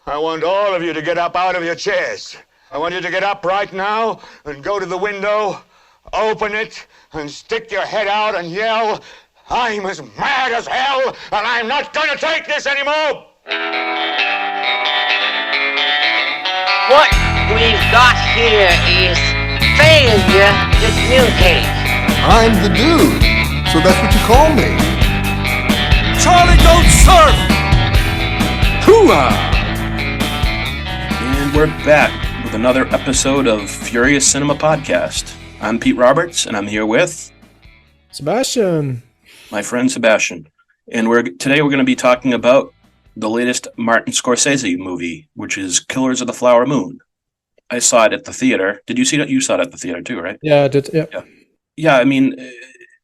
I want all of you to get up out of your chairs. I want you to get up right now and go to the window, open it, and stick your head out and yell, "I'm as mad as hell, and I'm not going to take this anymore!" What we've got here is failure to communicate. I'm the dude, so that's what you call me. Charlie, don't surf! Hooah! And we're back with another episode of Furious Cinema Podcast. I'm Pete Roberts, and I'm here with Sebastian, my friend Sebastian. And today we're going to be talking about the latest Martin Scorsese movie, which is Killers of the Flower Moon. I saw it at the theater. Did you see it? You saw it at the theater too, right? Yeah, I did. Yeah. Yeah, I mean,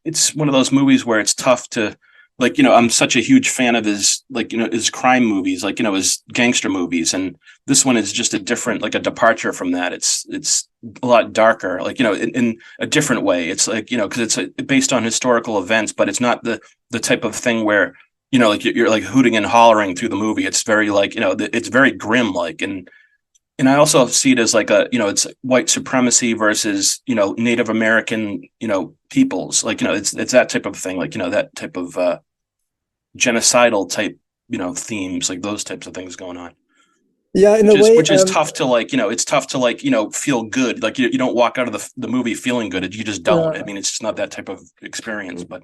it's one of those movies where it's tough to, like, I'm such a huge fan of his, his crime movies, his gangster movies. And this one is just a different, like a departure from that. It's a lot darker, in a different way. It's because it's based on historical events, but it's not the type of thing where, you're like hooting and hollering through the movie. It's very it's very grim, and I also see it as it's white supremacy versus, Native American, peoples, it's that type of thing, that type of genocidal type, themes, like those types of things going on. Yeah, in a way, which is tough to it's tough to feel good. Like you don't walk out of the movie feeling good. You just don't. I mean, it's just not that type of experience. But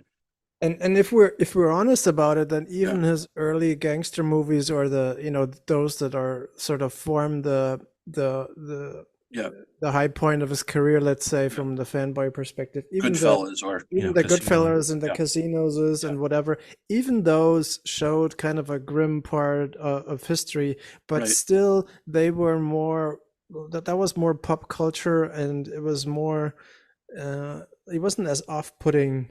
and if we're honest about it, then even his early gangster movies, or those that are sort of form the high point of his career, let's say, from the fanboy perspective, even Goodfellas the Goodfellas and the Casinos and whatever, even those showed kind of a grim part of history, but still they were more, that was more pop culture, and it was more it wasn't as off-putting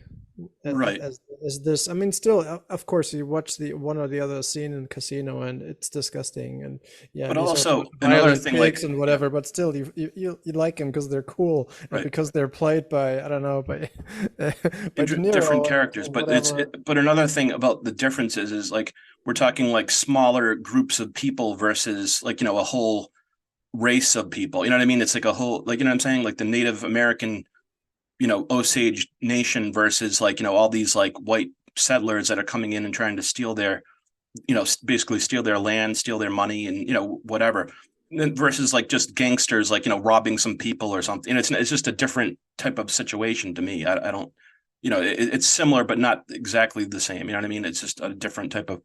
as this. I mean, still, of course, you watch the one or the other scene in Casino, and it's disgusting, and but also another thing, and whatever. But still, you like them because they're cool, and because they're played by, I don't know, by different characters. But but another thing about the differences is we're talking smaller groups of people versus a whole race of people. You know what I mean? It's like a whole, you know what I'm saying? Like the Native American, Osage Nation versus all these white settlers that are coming in and trying to steal their, basically steal their land, steal their money, and whatever. And versus just gangsters, robbing some people or something. It's just a different type of situation to me. I don't, it's similar but not exactly the same. You know what I mean? It's just a different type of.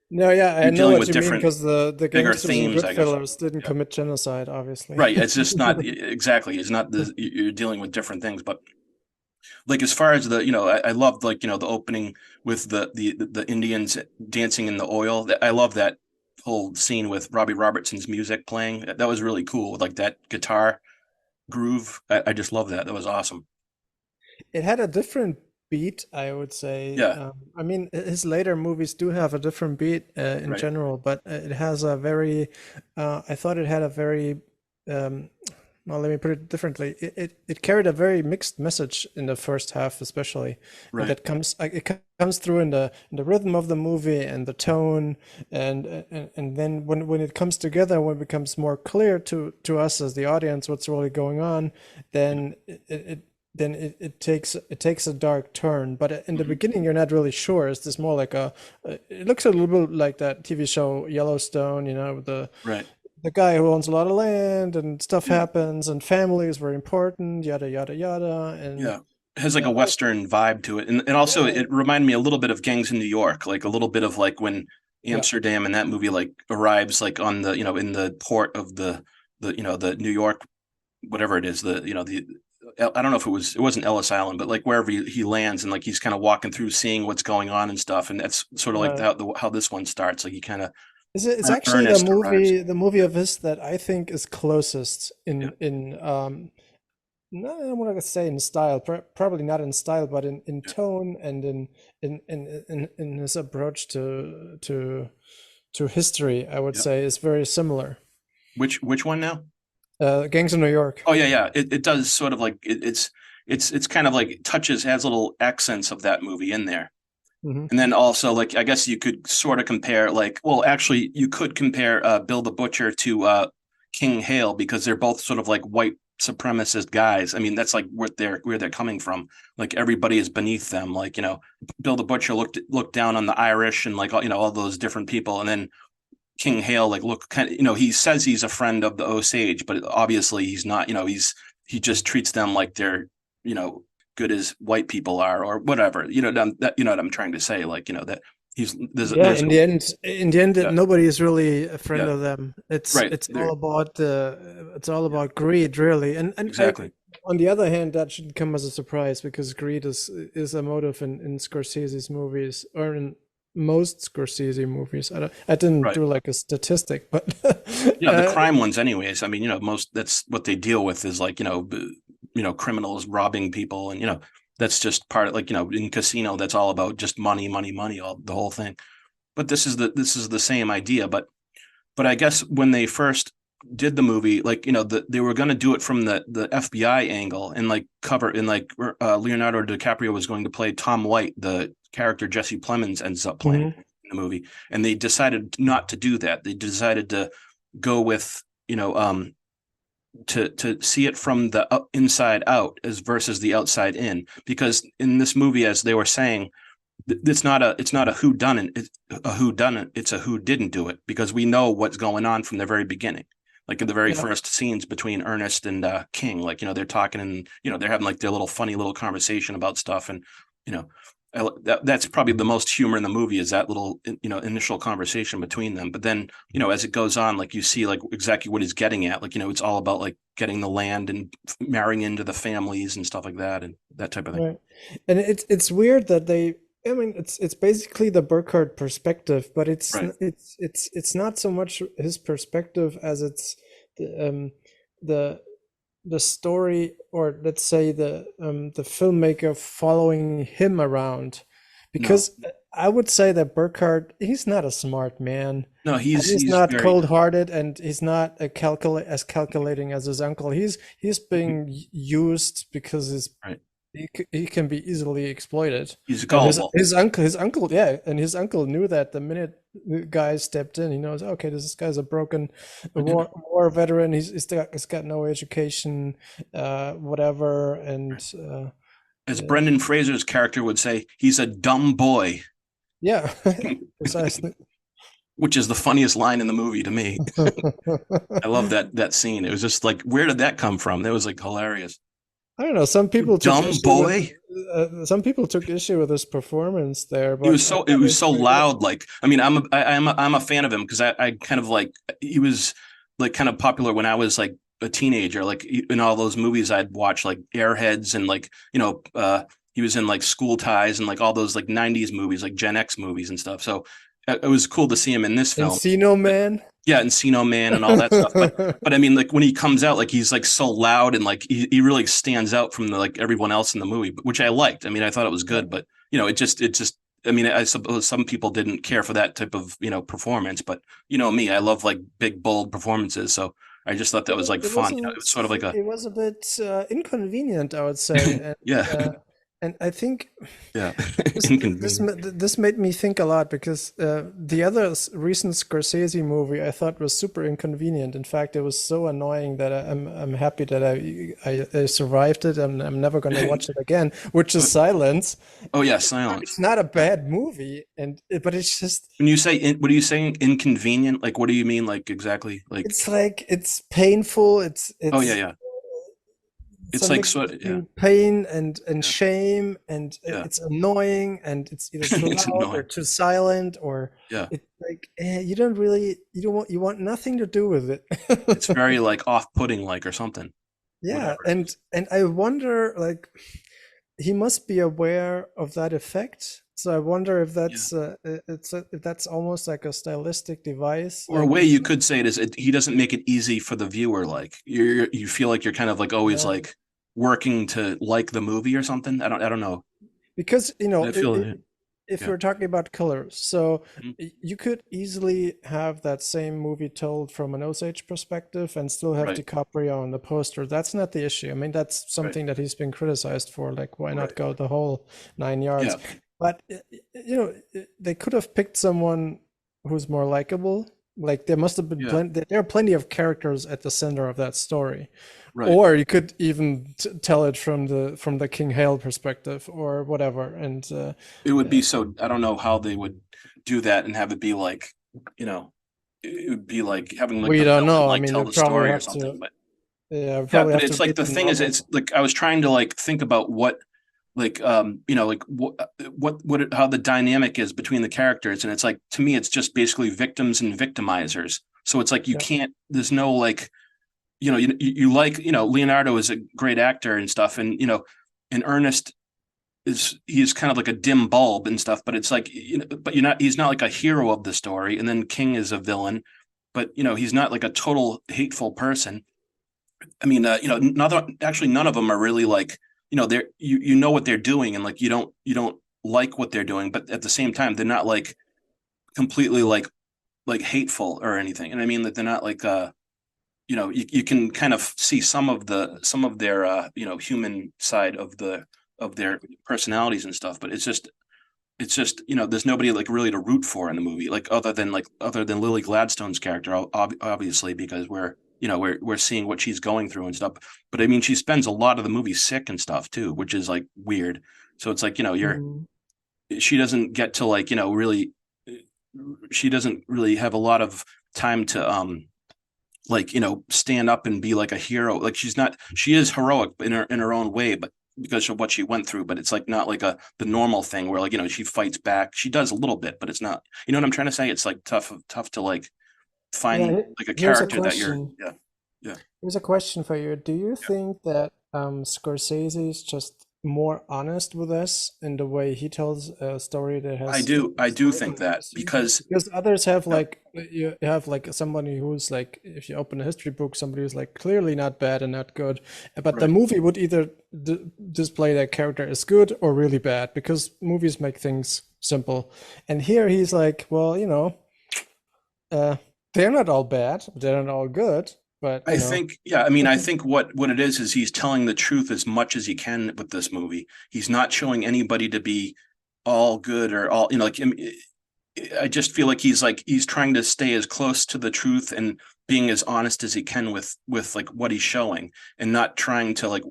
No, yeah, I know what you mean, because the bigger gangsters themes, and Goodfellas didn't commit genocide, obviously. Right. It's just not exactly. It's not you're dealing with different things, but. As far as the, I loved the opening with the Indians dancing in the oil. I love that whole scene with Robbie Robertson's music playing. That was really cool, with that guitar groove. I just love that. That was awesome. It had a different beat, I would say. Yeah. I mean, his later movies do have a different beat in general, but it has a very. I thought it had a very. Well, let me put it differently. It carried a very mixed message in the first half, especially. Right. That comes through in the rhythm of the movie and the tone, and then when it comes together, when it becomes more clear to us as the audience what's really going on, then it takes a dark turn. But in the beginning, you're not really sure. Is this more like it looks a little bit like that TV show Yellowstone, with the guy who owns a lot of land, and stuff happens, and family is very important, yada yada yada, and it has a Western vibe to it, and also it reminded me a little bit of Gangs in New York, a little bit of when Amsterdam in that movie arrives on the in the port of the New York, whatever it is, the I don't know if it wasn't Ellis Island, but wherever he lands, and he's kind of walking through, seeing what's going on and stuff, and that's sort of how this one starts. He kind of. It's actually the movie of his that I think is closest in no, I don't want to say in style, probably not in style, but in tone, and in his approach to history, I would say is very similar. Which one now? Gangs of New York. Oh yeah. It does sort of it's kind of touches, has little accents of that movie in there. Hmm. And then also, like, I guess you could sort of compare, like, well, actually, you could compare Bill the Butcher to King Hale, because they're both sort of like white supremacist guys. I mean, that's like where they're coming from. Like everybody is beneath them. Like, Bill the Butcher looked down on the Irish and like all those different people, and then King Hale like look kind of he says he's a friend of the Osage, but obviously he's not. He just treats them like they're you know good as white people are or whatever. You know what I'm trying to say. Like that Yeah, there's in the end, yeah, nobody is really a friend yeah, of them. right It's there, all about greed, really. And exactly, on the other hand, that shouldn't come as a surprise because greed is a motive in Scorsese's movies or in most Scorsese movies. I didn't right. do like a statistic, but The crime ones, anyways. I mean, most that's what they deal with is like criminals robbing people, and that's just part of like in Casino, that's all about just money, money, money, all the whole thing. But this is the same idea, but I guess when they first did the movie, like they were going to do it from the FBI angle and like cover and like Leonardo DiCaprio was going to play Tom White, the character Jesse Plemons ends up playing Mhm. in the movie, and they decided not to do that. They decided to go with to see it from the inside out as versus the outside in, because in this movie, as they were saying, it's not a who done it, it's a who done it, it's a who didn't do it, because we know what's going on from the very beginning, like in the very Yeah. first scenes between Ernest and King, like they're talking and they're having like their little funny little conversation about stuff, and you know that's probably the most humor in the movie is that little initial conversation between them. But then as it goes on, like you see like exactly what he's getting at, like it's all about like getting the land and marrying into the families and stuff like that and that type of thing. Right. And it's weird that they I mean it's basically the Burkhardt perspective, but Right. it's not so much his perspective as it's the the the story, or let's say the filmmaker following him around, No, because I would say that Burkhardt, he's not a smart man. no, And he's he's not very cold-hearted, and he's not as calculating as his uncle. He's being used because right. he can be easily exploited. He's And gullible. his uncle, yeah, and his uncle knew that the minute the guy stepped in. He knows, okay, this guy's a broken war veteran. He's got no education, whatever, and As Brendan Fraser's character would say, he's a dumb boy, yeah, precisely. which is the funniest line in the movie to me. I love that scene. It was just like, where did that come from? That was like hilarious. I don't know. Dumb boy. Some people took issue with his performance there, It but was so it was so loud. Like, I mean, I'm a fan of him because I kind of like he was like kind of popular when I was like a teenager. Like in all those movies I'd watch, like Airheads and like he was in like School Ties and like all those like '90s movies, like Gen X movies and stuff. So it was cool to see him in this film. Encino Man. Yeah, Encino Man and all that stuff. But I mean, like when he comes out, like he's like so loud and like he really stands out from like everyone else in the movie, which I liked. I mean, I thought it was good, but it just. I mean, I suppose some people didn't care for that type of performance, but me, I love like big bold performances, so I just thought that was like It fun. It wasn't. was sort of like a It was a bit inconvenient, I would say, yeah, and I think yeah, this inconvenient. this made me think a lot because the other recent Scorsese movie I thought was super inconvenient. In fact, it was so annoying that I'm happy that I survived it. I'm never going to watch it again, which is Silence. Oh yeah, It's Silence. not a bad movie, but it's just When you say what are you saying? Inconvenient? Like, what do you mean? Like exactly? Like, it's like it's painful. oh yeah, It's yeah. It's like something sort of, yeah, between pain and yeah, shame, and yeah. it's annoying, and it's either too It's loud or annoying. too silent, or Yeah. it's like you want nothing to do with it. It's very like off-putting, like or something. Yeah, Whatever. and I wonder, like, he must be aware of that effect. So I wonder if Yeah. if that's almost like a stylistic device. Or a Like, way you could say it is he doesn't make it easy for the viewer. Like you feel like you're kind of like always yeah, like working to like the movie or something. I don't know. because I feel it. if Yeah. we're talking about colors, so Mhm. you could easily have that same movie told from an Osage perspective and still have Right. DiCaprio on the poster. That's not the issue. I mean, that's Right. something that he's been criticized for. Like, why not Right. go the whole 9 yards? Yeah. But they could have picked someone who's more likable. Like there must have been Yeah. there are plenty of characters at the center of that story. Right. Or you could even tell it from the King Hail perspective or whatever. And It would be so, I don't know how they would do that and have it be like, it would be like having like we the don't villain know. I like mean, tell you the probably story or have something. to. But Yeah, yeah, probably but have it's to like read the the thing is, novel. it's like I was trying to like think about what like like what how the dynamic is between the characters, and it's like to me it's just basically victims and victimizers. So it's like you Yeah. can't, there's no like, you like, Leonardo is a great actor and stuff, and and Ernest he's kind of like a dim bulb and stuff, but it's like, but he's not like a hero of the story. And then King is a villain, but he's not like a total hateful person. I mean, actually none of them are really like, they're, you know what they're doing, and like you don't like what they're doing, but at the same time they're not like completely like hateful or anything. And I mean that they're not like you can kind of see some of their human side of their personalities and stuff, but it's just there's nobody like really to root for in the movie, like other than Lily Gladstone's character, obviously, because we're seeing what she's going through and stuff. But I mean, she spends a lot of the movie sick and stuff too, which is like weird. So it's like, Mm. she doesn't get to like, really, she doesn't really have a lot of time to like, stand up and be like a hero. Like she is heroic in her own way, but because of what she went through. But it's like not like the normal thing where like, she fights back. She does a little bit, but it's not, what I'm trying to say? It's like tough to like Yeah, find like a here's a character that you're, question. yeah. Yeah. Here's a question for you. Do you Yeah. think that Scorsese is just more honest with us in the way he tells a story that has I do think historical that accuracy? because Because others have yeah, like you have like somebody who's like, if you open a history book, somebody who's like clearly not bad and not good, but the right. movie would either display that character as good or really bad because movies make things simple. And here he's like, well, uh, they're not all bad, they're not all good, but I think, yeah, I mean, I think what it is he's telling the truth as much as he can with this movie. He's not showing anybody to be all good or all, like, I just feel like he's trying to stay as close to the truth and being as honest as he can with like what he's showing, and not trying to like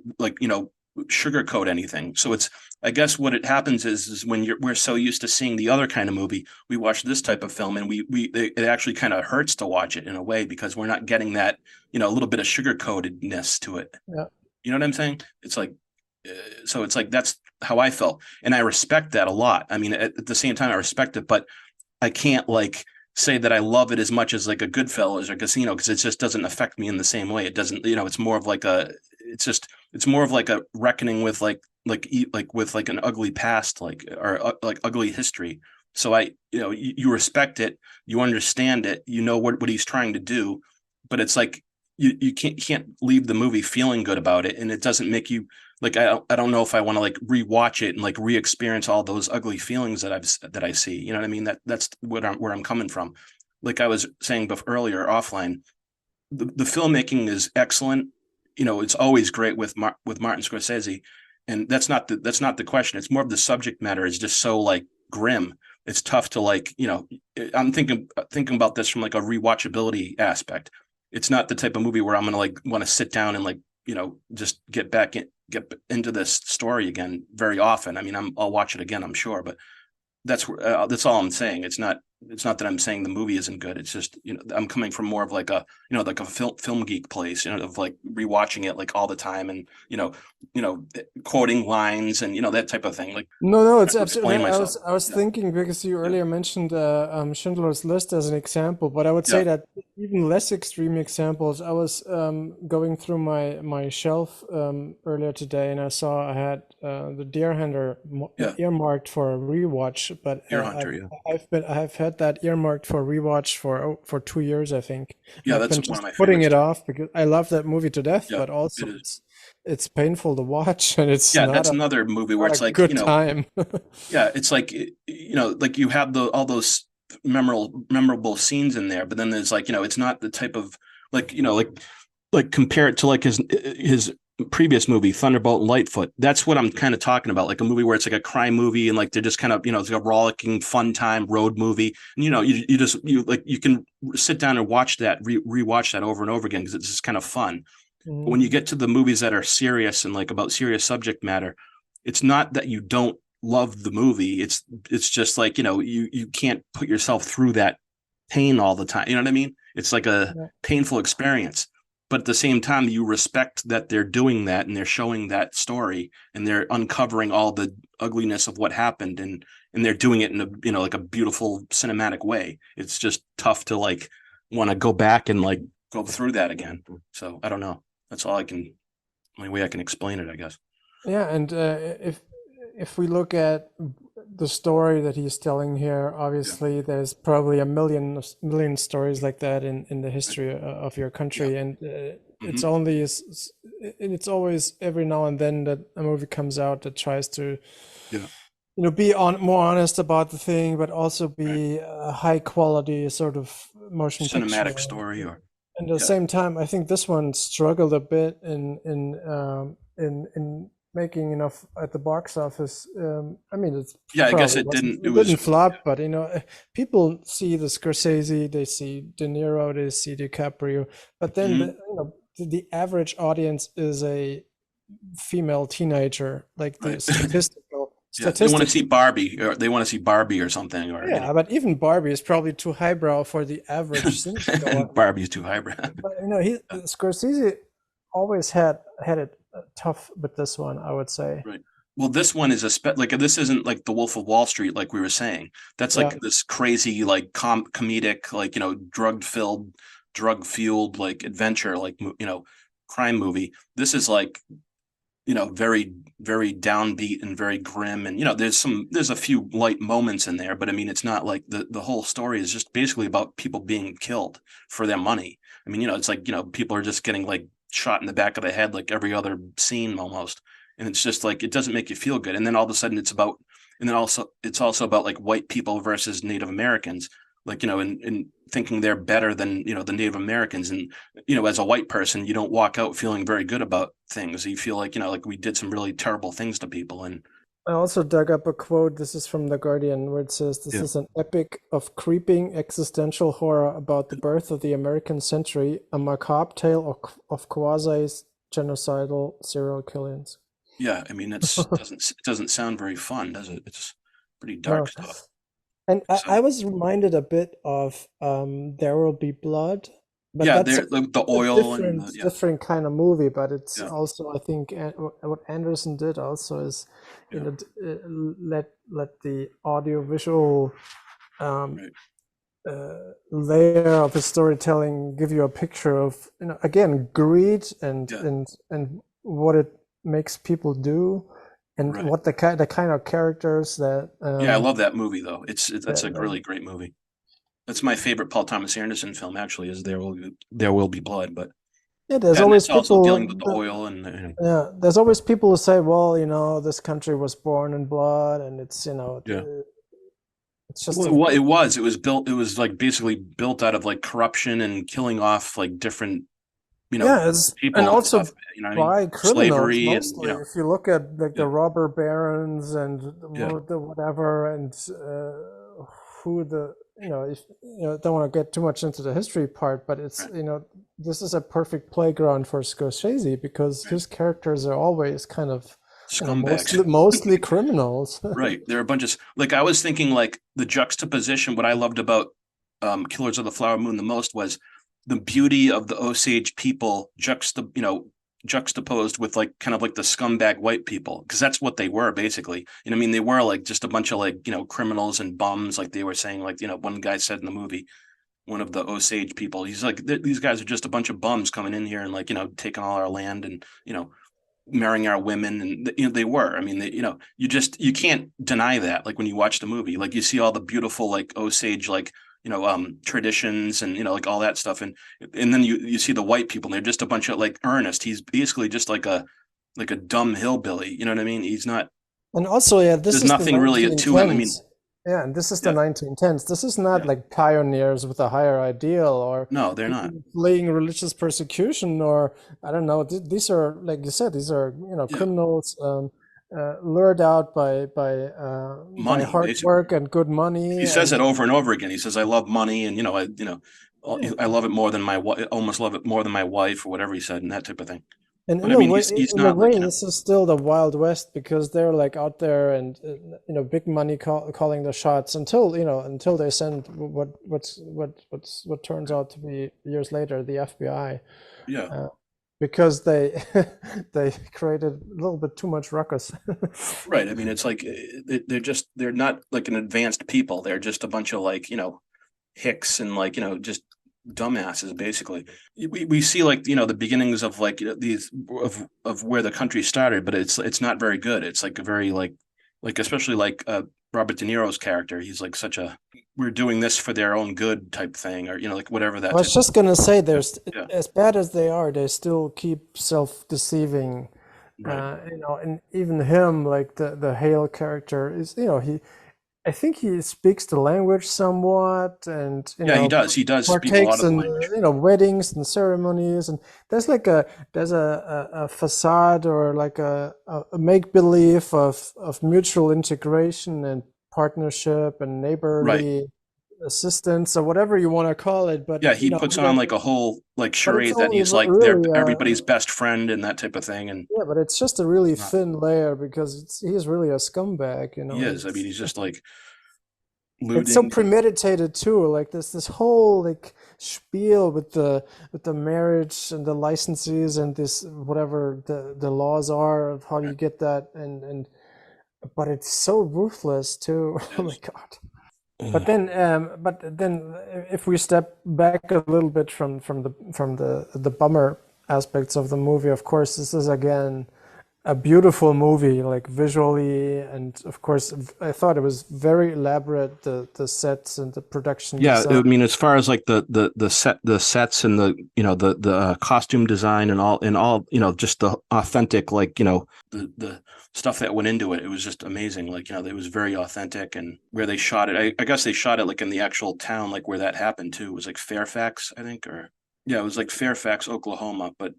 sugarcoat anything. So it's, I guess what it happens is when we're so used to seeing the other kind of movie, we watch this type of film, and it actually kind of hurts to watch it in a way, because we're not getting that, a little bit of sugarcoatedness to it. yeah. You know what I'm saying? It's like, so it's like, that's how I felt. And I respect that a lot. I mean, at the same time, I respect it, but I can't like say that I love it as much as like a Goodfellas or Casino, because it just doesn't affect me in the same way. It doesn't, it's more of like it's more of like a reckoning with like with like an ugly past, like, or like ugly history. So you respect it, you understand it, what he's trying to do, but it's like you can't leave the movie feeling good about it, and it doesn't make you like, I don't know if I want to like rewatch it and like re-experience all those ugly feelings that I see. You know what I mean? That's where I'm coming from. Like I was saying earlier offline, the filmmaking is excellent. It's always great with Martin Scorsese, and that's not the question. It's more of the subject matter is just so like grim. It's tough to like, I'm thinking about this from like a rewatchability aspect. It's not the type of movie where I'm gonna like want to sit down and like, just get into this story again very often. I mean, I'll watch it again, I'm sure, but that's all I'm saying. It's not that I'm saying the movie isn't good. It's just, I'm coming from more of like a, like a film geek place, of like rewatching it like all the time, and quoting lines and that type of thing. Like, No, it's trying to absolutely. explain myself. I was Yeah, thinking because you yeah, earlier mentioned Schindler's List as an example, but I would say yeah, that even less extreme examples. I was going through my shelf earlier today, and I saw I had The Deer Hunter yeah. earmarked for a rewatch, but Deer Hunter. Yeah, I have had that earmarked for rewatch for 2 years, I think, and yeah. I've That's been one of just my putting favorites it too. off because I love that movie to death, Yeah, but also it is. it's painful to watch, and it's Yeah, that's another movie where not it's a like, good time. yeah, it's like, like you have all those memorable scenes in there, but then there's like, it's not the type of like, like compare it to like his previous movie, Thunderbolt and Lightfoot. That's what I'm kind of talking about, like a movie where it's like a crime movie and like they're just kind of, it's like a rollicking fun time road movie. And you can sit down and watch that, rewatch that over and over again because it's just kind of fun. Mm. But when you get to the movies that are serious and like about serious subject matter, it's not that you don't love the movie. It's just like, you can't put yourself through that pain all the time. You know what I mean? It's like a painful experience. But at the same time, you respect that they're doing that and they're showing that story and they're uncovering all the ugliness of what happened and they're doing it in a like a beautiful cinematic way. It's just tough to like want to go back and like go through that again. So I don't know. That's all only way I can explain it, I guess. Yeah, and if we look at the story that he's telling here, obviously there's probably a million stories like that in the history of your country, and it's always every now and then that a movie comes out that tries to be more honest about the thing, but also be a high quality sort of motion cinematic picture. Story, or at the same time, I think this one struggled a bit in making enough at the box office. I mean, I guess it didn't flop, but people see the Scorsese, they see De Niro, they see DiCaprio, but then the average audience is a female teenager, like the statistical. They want to see Barbie, or they want to see Barbie or something, or but even Barbie is probably too highbrow for the average. Barbie's too highbrow. But Scorsese always had it tough with this one, I would say. Right. Well, this one is this isn't like The Wolf of Wall Street, like we were saying. That's like this crazy, like comedic, like drug fueled, like adventure, like crime movie. This is like very, very downbeat and very grim, and there's a few light moments in there, but I mean it's not like the whole story is just basically about people being killed for their money. I mean it's like people are just getting like shot in the back of the head like every other scene almost, and it's just like it doesn't make you feel good. And then all of a sudden it's also about like white people versus Native Americans, like and thinking they're better than the Native Americans, and as a white person you don't walk out feeling very good about things. You feel like like we did some really terrible things to people. And I also dug up a quote. This is from The Guardian, where it says, "This is an epic of creeping existential horror about the birth of the American century, a macabre tale of quasi-genocidal serial killings." Yeah, I mean it doesn't sound very fun, does it? It's pretty dark stuff. And I was reminded a bit of There Will Be Blood. But that's the oil different kind of movie, but it's also, I think, what Anderson did also is let the audiovisual layer of his storytelling give you a picture of again greed and what it makes people do, and what the kind of characters that. I love that movie though. That's a really great movie. That's my favorite Paul Thomas Anderson film, actually, is There Will Be Blood. But there's always people also dealing with the oil and there's always people who say, well, this country was born in blood, and it's it's just it was built. It was like basically built out of like corruption and killing off like different people, and also by criminals, slavery, mostly. If you look at like the robber barons and the whatever, and who the don't want to get too much into the history part, but it's this is a perfect playground for Scorsese because his characters are always kind of scumbags, mostly criminals. Right, there are a bunch of I was thinking like the juxtaposition. What I loved about Killers of the Flower Moon the most was the beauty of the Osage people juxtaposed with like kind of like the scumbag white people, because that's what they were basically. I mean, they were like just a bunch of like criminals and bums, like they were saying, like one guy said in the movie, one of the Osage people, he's like, these guys are just a bunch of bums coming in here and like taking all our land and marrying our women, and they were. I mean, you can't deny that. Like when you watch the movie, like you see all the beautiful like Osage like traditions and like all that stuff, and then you see the white people and they're just a bunch of like Ernest. He's basically just like a dumb hillbilly, you know what I mean? He's not. And also, there's nothing really to him. I mean, Yeah, and this is the Yeah, 1910s. This is not yeah. like pioneers with a higher ideal or No, they're not. people fleeing religious persecution or I don't know. These are, like you said, these are, Yeah, criminals lured out by money hard basically. work and good money He says and it over and over again. He says, "I love money, and yeah. I love it more than my wife. Almost love it more than my wife, or whatever he said, and that type of thing." And But I mean, he's in a not way, like this is still the Wild West because they're like out there and big money calling the shots until they send what turns out to be years later the FBI, yeah, uh, because they they created a little bit too much ruckus. right. I mean, it's like they're not like an advanced people. They're just a bunch of like hicks and like just dumbasses basically. We see like the beginnings of like these of where the country started, but it's not very good. It's like a very like especially like Robert De Niro's character. He's like such a we're doing this for their own good type thing, or like whatever I that was type of just gonna say, there's yeah, as bad as they are, they still keep self-deceiving. right. And even him, like the Hale character, is he. I think he speaks the language somewhat, and Yeah, he does. He does speak a lot partakes of the in language. weddings and ceremonies, and there's a facade or like a make believe of mutual integration and partnership and Right. neighborly assistance or whatever you want to call it, but Yeah, he puts on like a whole like but it's charade that only he's like they're really everybody's best friend and that type of thing. And yeah, but it's just a really not, thin layer because he's really a scumbag, he is. I mean, he's just like it's so looting. premeditated too, like this whole like spiel with the marriage and the licenses and this whatever the laws are of how you get that and but it's so ruthless too. It Oh my is. God. But then if we step back a little bit from the bummer aspects of the movie, of course this is again a beautiful movie, like visually, and of course, I thought it was very elaborate, the sets and the production Yeah, design. I mean, as far as like the sets and the costume design and all just the authentic like the stuff that went into it, it was just amazing. Like it was very authentic, and where they shot it, I guess they shot it like in the actual town, like where that happened too. It was like Fairfax, I think, or yeah, it was like Fairfax, Oklahoma. But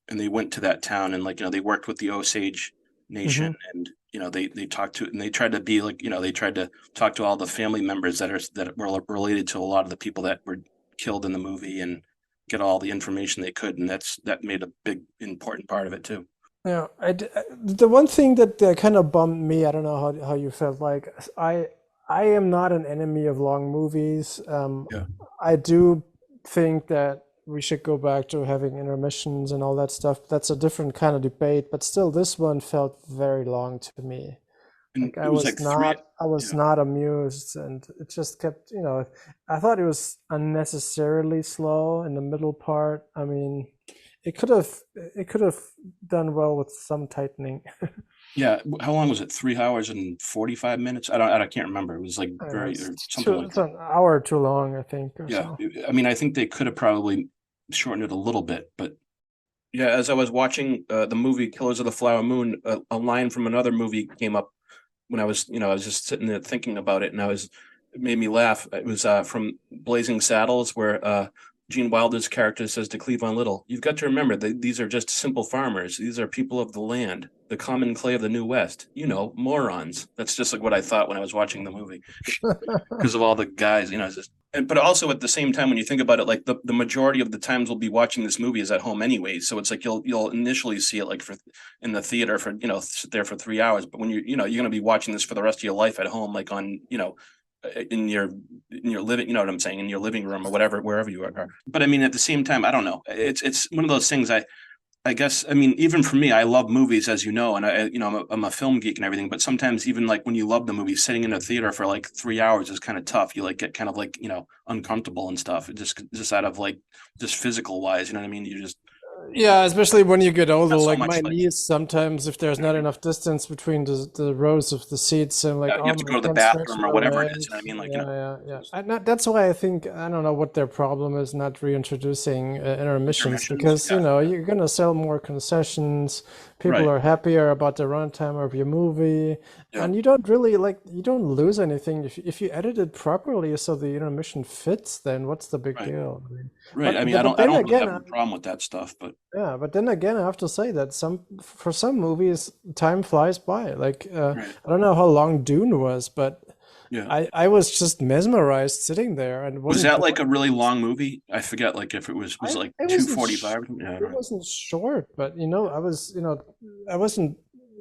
and they went to that town and like they worked with the Osage Nation Hmm. and they talked to and they tried to be like they tried to talk to all the family members that were related to a lot of the people that were killed in the movie and get all the information they could, and that made a big important part of it too. Yeah, the one thing that kind of bummed me, I don't know how you felt, like I am not an enemy of long movies. Yeah, I do think that we should go back to having intermissions and all that stuff. That's a different kind of debate, but still, this one felt very long to me. and Like it was like three. I was Yeah, not amused, and it just kept, I thought it was unnecessarily slow in the middle part. I mean, it could have done well with some tightening. yeah. How long was it? 3 hours and 45 minutes. I can't remember. It was like I don't know, very or something like it's that. an hour too long, I think, or Yeah, so. I mean, I think they could have probably shortened it a little bit, but yeah, as I was watching the movie Killers of the Flower Moon, a line from another movie came up when I was just sitting there thinking about it, and it made me laugh. It was from Blazing Saddles, where Gene Wilder's character says to Cleavon Little, "You've got to remember that these are just simple farmers. These are people of the land, the common clay of the New West. Morons." That's just like what I thought when I was watching the movie because of all the guys. It's just, but also at the same time, when you think about it, like the majority of the times we'll be watching this movie is at home anyway. So it's like you'll initially see it like in the theater for sit there for 3 hours, but when you're going to be watching this for the rest of your life at home, like on in your living, you know what I'm saying, in your living room or whatever, wherever you are. But I mean, at the same time, I don't know. It's one of those things. I guess, I mean, even for me, I love movies, as you know, and I'm a film geek and everything. But sometimes, even like when you love the movie, sitting in a theater for like 3 hours is kind of tough. You like get kind of like uncomfortable and stuff. It just out of like just physical wise, you know what I mean? You just Yeah, especially when you get older, Not so like much my like niece, sometimes if there's not enough distance between the rows of the seats, I'm like, you oh, have to I go to the can't stretch bathroom or my whatever it is. And I legs. mean, like, Yeah, yeah, yeah. That's why I think, I don't know what their problem is not reintroducing intermissions, intermissions. because, Yeah, you're gonna sell more concessions. People right. are happier about the runtime of your movie, Yeah, and you don't really you don't lose anything if you edit it properly so the intermission fits, then what's the big right, deal? I mean, right. I mean, but I then don't really again, have a problem with that stuff, but yeah, but then again, I have to say that for some movies, time flies by. Like, right. I don't know how long Dune was, but Yeah. I was just mesmerized sitting there and Was wasn't that like bored. a really long movie? I forget, like if it was like It wasn't 2:45. Yeah, it right. wasn't short, but I wasn't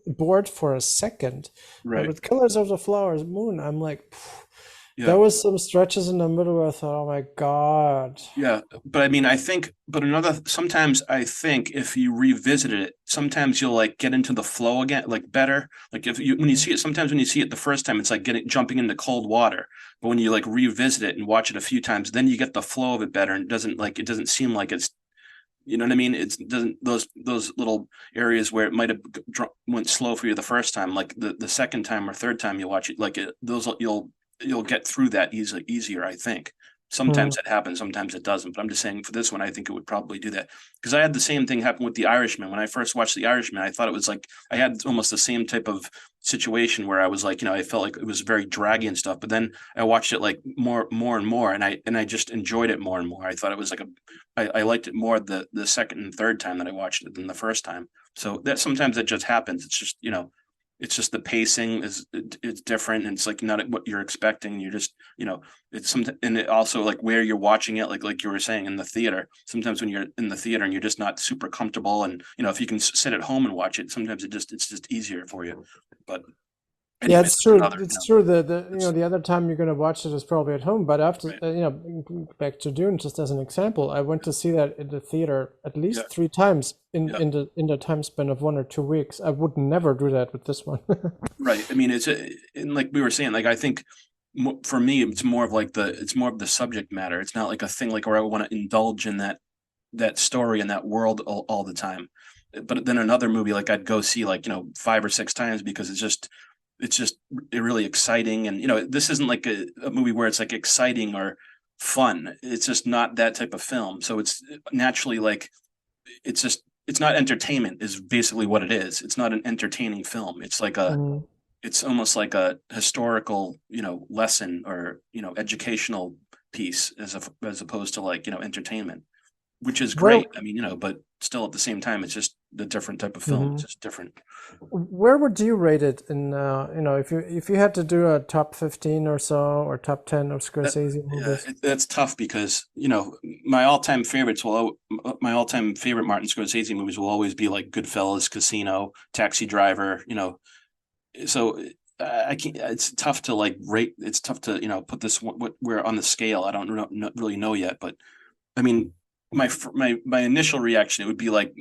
bored for a second. But Right. with Killers of the Flowers Moon, I'm like, there Yeah. was some stretches in the middle where I thought, oh my God. Yeah, but I mean, I think, but sometimes I think if you revisit it, sometimes you'll like get into the flow again, like better. Like when you see it, sometimes when you see it the first time, it's like jumping into cold water. But when you like revisit it and watch it a few times, then you get the flow of it better, and it doesn't seem like it's, you know what I mean? It doesn't those little areas where it might have went slow for you the first time, like the second time or third time you watch it, those you'll get through that easier, I think. Hmm. Sometimes it happens, sometimes it doesn't. But I'm just saying for this one, I think it would probably do that because I had the same thing happen with The Irishman. When I first watched The Irishman, I thought it was like I had almost the same type of situation where I was like, I felt like it was very draggy and stuff. But then I watched it like more and more, and I just enjoyed it more and more. I thought it was like I liked it more the second and third time that I watched it than the first time. So that sometimes it just happens. It's just it's just the pacing it's different, and it's like not what you're expecting. You're just it's something, and it also like where you're watching it, like you were saying in the theater. Sometimes when you're in the theater and you're just not super comfortable, and if you can sit at home and watch it, sometimes it's just easier for you. But Yeah, anyways, it's it's true. another It's true. The it's the other time you're gonna watch it is probably at home. But after right. back to Dune, just as an example, I went to see that in the theater at Yeah, least 3 times in yeah. in the time span of 1 or 2 weeks. I would never do that with this one. Right. I mean, and like we were saying, like I think for me, it's more of the subject matter. It's not like a thing like where I want to indulge in that story and that world all the time. But then another movie, like I'd go see like 5 or 6 times because it's just really exciting. And this isn't like a movie where it's like exciting or fun. It's just not that type of film. So it's naturally like it's not entertainment is basically what it is. It's not an entertaining film. Mm. It's almost like a historical, lesson or, educational piece as opposed to like, entertainment, which is Where great. I mean, but still at the same time, it's just a different type of film. It's mhm. just different. Where would you rate it in if you had to do a top 15 or so or top 10 of That, Scorsese yeah, movies? that's tough because, my all-time favorite Martin Scorsese movies will always be like Goodfellas, Casino, Taxi Driver, so I can't. It's tough to like rate. It's tough to put this what we're on the scale. I don't really know yet, but I mean, my initial reaction it would be like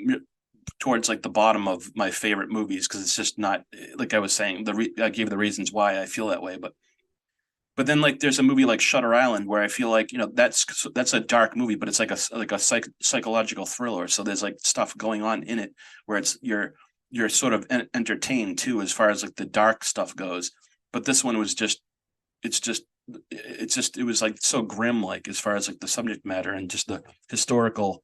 towards like the bottom of my favorite movies because it's just not like I was saying. I gave the reasons why I feel that way, but then like there's a movie like Shutter Island where I feel like that's a dark movie, but it's like a psychological thriller. So there's like stuff going on in it where you're sort of entertained too as far as like the dark stuff goes. But this one was just it's just it was like so grim like as far as like the subject matter and just the historical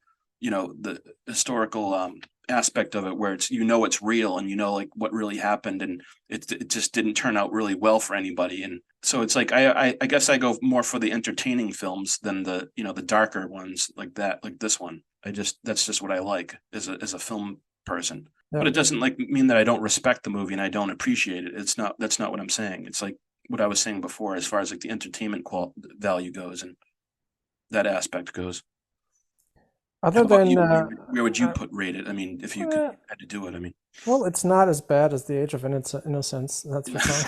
aspect of it where it's real and like what really happened and it just didn't turn out really well for anybody and so it's like I guess I go more for the entertaining films than the darker ones like that like this one that's just what I like as a film person Yeah. but it doesn't like mean that I don't respect the movie and I don't appreciate it that's not what I'm saying it's like what I was saying before as far as like the entertainment value goes and that aspect goes. How Other about than you? Where would you rate it? I mean, if you could uh, had to do it, I mean, well, it's not as bad as The Age of Innocence, that's for yeah, sure.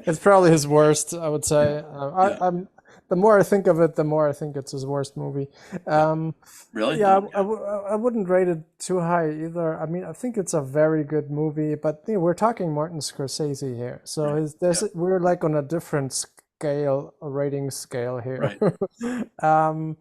It's probably his worst, I would yeah, say. yeah. The more I think of it, the more I think it's his worst movie. Yeah. Um, Really? yeah, Oh, yeah, I wouldn't rate it too high either. I mean, I think it's a very good movie, but we're talking Martin Scorsese here, so right. Yeah, we're like on a different scale, a rating scale here. right. Um,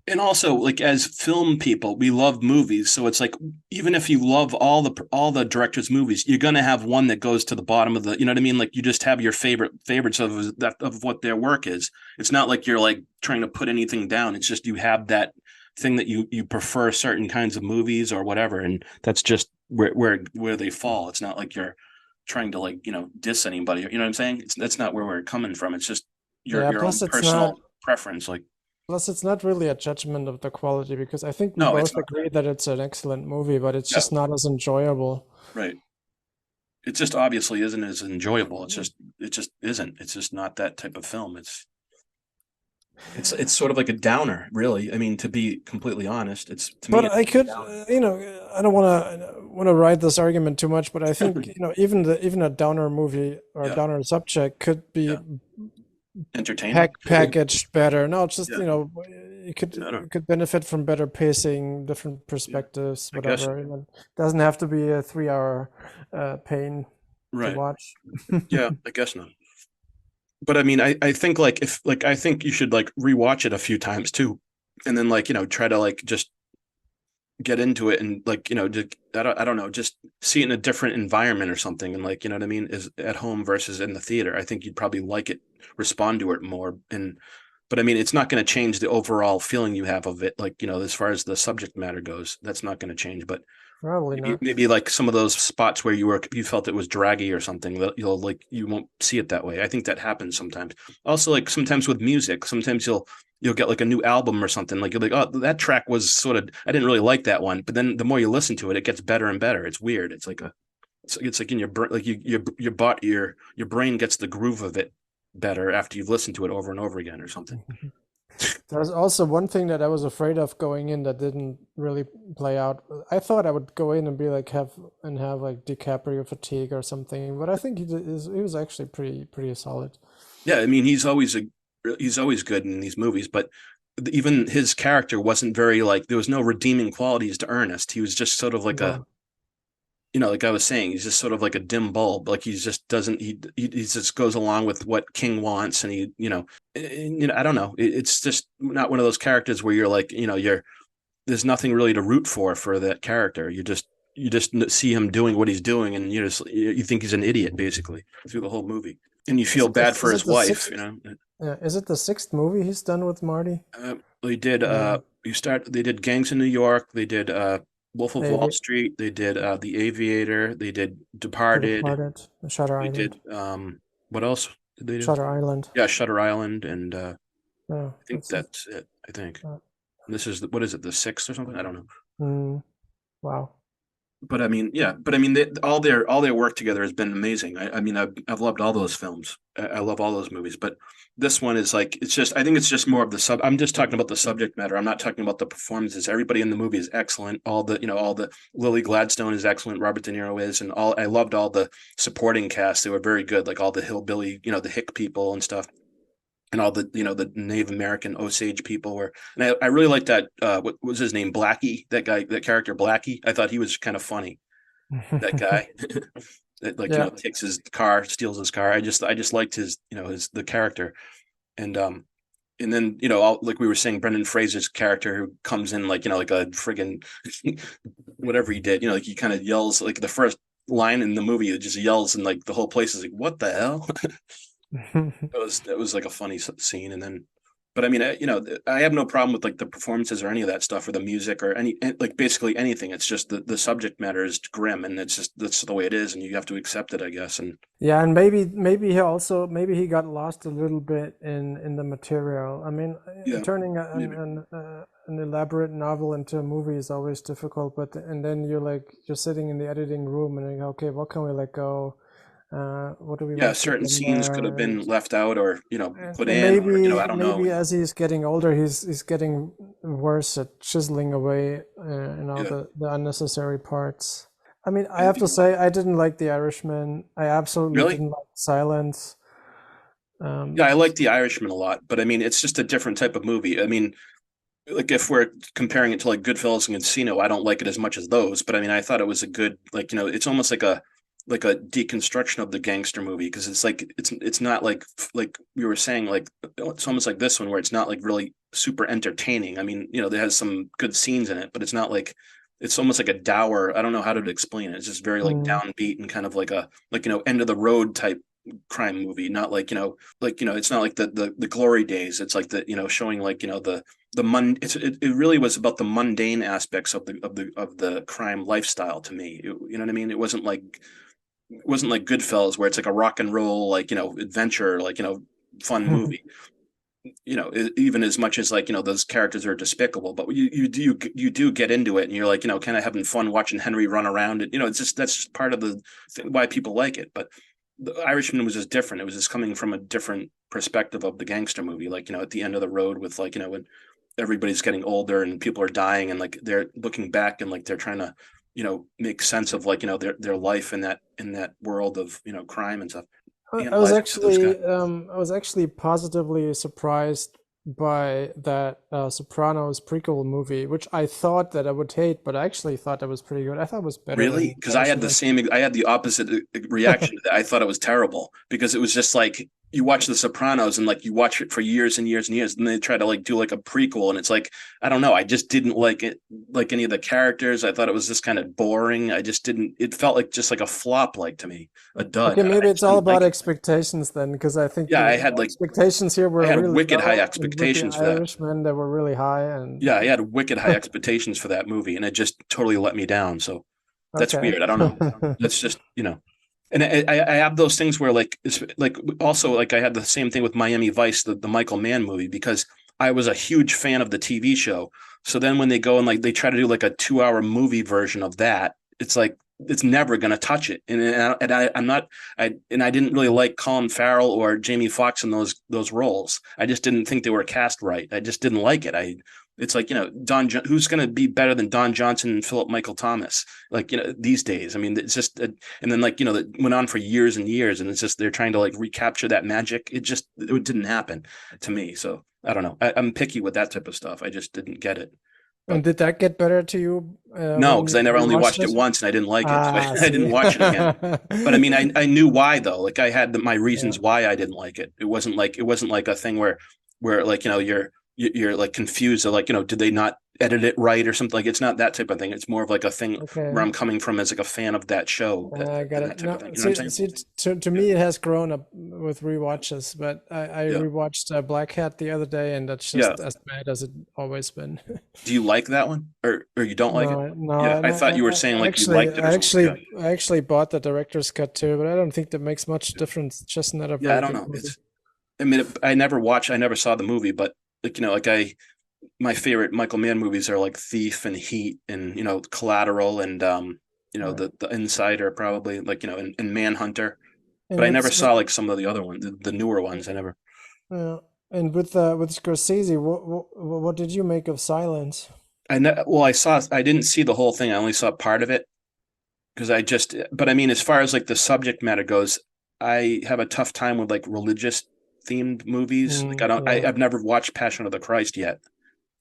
And also, like as film people, we love movies. So it's like even if you love all the director's movies, you're gonna have one that goes to the bottom of the. You know what I mean? Like you just have your favorites of what their work is. It's not like you're like trying to put anything down. It's just you have that thing that you prefer certain kinds of movies or whatever, and that's just where they fall. It's not like you're trying to like diss anybody. You know what I'm saying? That's not where we're coming from. It's just Yeah, your own plus it's personal not preference. Like plus it's not really a judgment of the quality because I think we no, it's both not agree that it's an excellent movie, but it's that. just not as enjoyable. Right. It just obviously isn't as enjoyable. It just isn't. It's just not that type of film. It's sort of like a downer, really. I mean, to be completely honest, it's to me. But I could, I don't want to ride this argument too much, but I think even a downer movie or a Yeah. downer subject could be Yeah. Entertaining. packaged better. No, it's just Yeah. you could I don't- you could benefit from better pacing, different perspectives, I guess. whatever. It doesn't have to be a 3 hour pain to Right. watch. Yeah, I guess not. But I mean, I think I think you should like rewatch it a few times too, and then like try to like just get into it and like just, I don't know, just see it in a different environment or something, and like what I mean is at home versus in the theater. I think you'd probably like it, respond to it more, but I mean, it's not going to change the overall feeling you have of it. Like as far as the subject matter goes, that's not going to change, but. Probably not. Maybe like some of those spots where you felt it was draggy or something that you won't see it that way. I think that happens sometimes. Also, like sometimes with music, sometimes you'll get like a new album or something. Like you're like, oh, that track was sort of, I didn't really like that one, but then the more you listen to it, it gets better and better. It's weird. It's like it's like in your brain, like your brain gets the groove of it better after you've listened to it over and over again or something. There's also one thing that I was afraid of going in that didn't really play out. I thought I would go in and be like have like DiCaprio fatigue or something, but I think he was actually pretty solid. Yeah, I mean, he's always good in these movies, but even his character wasn't very like there was no redeeming qualities to Ernest. He was just sort of like a like I was saying, he's just sort of like a dim bulb. Like he just doesn't he just goes along with what King wants, and I don't know. It's just not one of those characters where you're like there's nothing really to root for that character. You just see him doing what he's doing, and you think he's an idiot basically through the whole movie, and you feel bad for his wife. Yeah, is it the 6th movie he's done with Marty? They did. They did Gangs in New York. They did Wolf of Wall Street. They did The Aviator. They did Departed. Shutter They Island. did what else did they do? Shutter Island. Yeah, Shutter Island, and I think that's it. I think this is what is it, the 6th or something? I don't know. Wow. But I mean, yeah. But I mean, all their work together has been amazing. I mean, I've loved all those films. I love all those movies. But this one is like I think it's just more of the I'm just talking about the subject matter. I'm not talking about the performances. Everybody in the movie is excellent. All the Lily Gladstone is excellent. Robert De Niro is, and I loved all the supporting cast. They were very good. Like all the hillbilly, the hick people and stuff. And all the the Native American Osage people were, and I really liked that. What was his name? Blackie. That guy, that character Blackie. I thought he was kind of funny. That guy, that takes his car, steals his car. I just liked his the character, and then like we were saying, Brendan Fraser's character who comes in like like a friggin' whatever he did. Like he kind of yells like the first line in the movie. It just yells, and like the whole place is like, what the hell? That was like a funny scene, and then, but I mean, I have no problem with like the performances or any of that stuff or the music or like basically anything. It's just the subject matter is grim, and that's the way it is, and you have to accept it, I guess. And yeah, and maybe he got lost a little bit in the material. I mean, turning an elaborate novel into a movie is always difficult, and then you're sitting in the editing room and you're like, okay, what can we let go? What do we? Yeah, certain scenes could have been left out or put in. Maybe or, I don't know. Maybe as he's getting older, he's getting worse at chiseling away the unnecessary parts. I mean, I have to say, I didn't like The Irishman. I absolutely didn't like Silence. Yeah, I like The Irishman a lot, but I mean, it's just a different type of movie. I mean, like if we're comparing it to like Goodfellas and Casino, I don't like it as much as those. But I mean, I thought it was a good it's almost like a deconstruction of the gangster movie, because it's like it's not like we were saying, like it's almost like this one where it's not like really super entertaining. I mean, there has some good scenes in it, but it's not like it's almost like a dour. I don't know how to explain it. It's just very like Mm. downbeat and kind of like a end of the road type crime movie. Not like it's not like the glory days. It's like showing like it really was about the mundane aspects of the crime lifestyle to me. You know what I mean? It wasn't like Goodfellas where it's like a rock and roll adventure fun movie. Even as much as those characters are despicable, but you do get into it and you're like kind of having fun watching Henry run around. And it's just that's just part of the why people like it. But the Irishman was just different. It was just coming from a different perspective of the gangster movie, at the end of the road with when everybody's getting older and people are dying and they're looking back and they're trying to make sense of their life in that world of crime and stuff. I was actually positively surprised by that Sopranos prequel movie, which I thought that I would hate, but I actually thought that was pretty good. I thought it was better Really? than Because I had the opposite reaction to that. I thought it was terrible because it was just like you watch The Sopranos and you watch it for years and years and years, and they try to do a prequel, and it's I don't know. I just didn't like it, any of the characters. I thought it was just kind of boring. I just didn't. It felt just like a flop, to me, a dud. Okay, maybe I it's just all didn't like about it. expectations then, because I think Yeah, the I had expectations here were I had really wicked high low, and expectations with the for that. Irishman, they were really high, and Yeah, I had wicked high expectations for that movie, and it just totally let me down. So that's okay. weird. I don't know. That's just and I have those things where it's also I had the same thing with Miami Vice, the Michael Mann movie, because I was a huge fan of the TV show. So then when they go and they try to do a 2-hour movie version of that, it's it's never going to touch it. I'm not I didn't really like Colin Farrell or Jamie Foxx in those roles. I just didn't think they were cast right. I just didn't like it. It's who's going to be better than Don Johnson and Philip Michael Thomas? These days. I mean, it's just, and then that went on for years and years, and it's just they're trying to recapture that magic. It didn't happen to me. So I don't know. I'm picky with that type of stuff. I just didn't get it. And did that get better to you No, when because I never only watched it this? once and I didn't like it, so Ah, I didn't see. watch it again. But I mean, I knew why though. I had my reasons why I didn't like it. It wasn't like a thing where you're confused or did they not edit it right or something. It's not that type of thing. It's more of a thing Okay. where I'm coming from as a fan of that show. I got that it. type No, of thing. You know what I'm see, saying? to me, it has grown up with rewatches, but I Yeah. rewatched Black Hat the other day, and that's Yeah. just as bad as it always been. Do you like that one, or you don't like it? No, no, Yeah, I and thought you were saying you liked it or something. I actually bought the director's cut too, but I don't think that makes much difference. It's just not a Yeah, I very don't good know. movie. I mean, I never saw the movie, but my favorite Michael Mann movies are Thief and Heat and Collateral and Right. the Insider probably and Manhunter. And But I never what's saw some of the other ones, the newer ones. I never. and with Scorsese, what did you make of Silence? I didn't see the whole thing. I only saw part of it because but I mean, as far as the subject matter goes, I have a tough time with religious themed movies. I've never watched Passion of the Christ yet.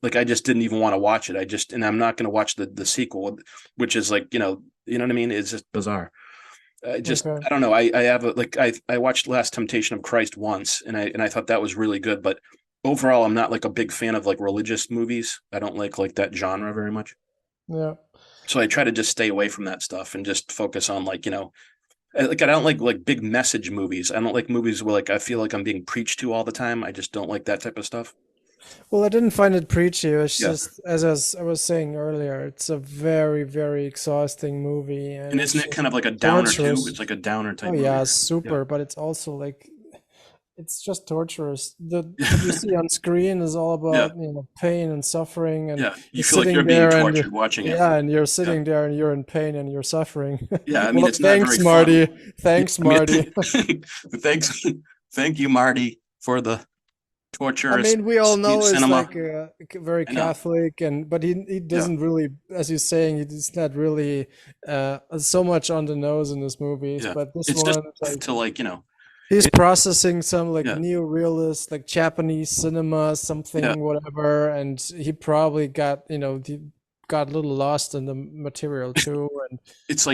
I just didn't even want to watch it. And I'm not going to watch the sequel, which is you know what I mean? It's just bizarre. Okay. I don't know. I have I watched Last Temptation of Christ once and I thought that was really good, but overall I'm not a big fan of religious movies. I don't like that genre very much. Yeah. So I try to just stay away from that stuff and just focus on I don't like big message movies. I don't like movies where I feel like I'm being preached to all the time. I just don't like that type of stuff. Well, I didn't find it preachy. It's Yeah. just, as I was saying earlier, it's a very, very exhausting movie, And it's isn't it just kind of like a downer too? torturous. It's like a downer type Oh movie. yeah, super, but it's also it's just torturous. What you see on screen is all about pain and suffering, and Yeah. You you're feel like sitting you're being there and tortured watching it. yeah, and you're sitting there and you're in pain and you're suffering. Yeah, I mean, Well, it's not thanks, very Marty. fun. Thanks, I mean, Marty. thanks, thank you, Marty, for the torture. I mean, we all know he's cinema. very I know. Catholic, but he doesn't really, as you're saying, he's not really so much on the nose in his movies. Yeah. But this It's one, just to he's processing some Yeah. neo-realist, Japanese cinema, something, Yeah. whatever, and he probably got he got a little lost in the material too. And it's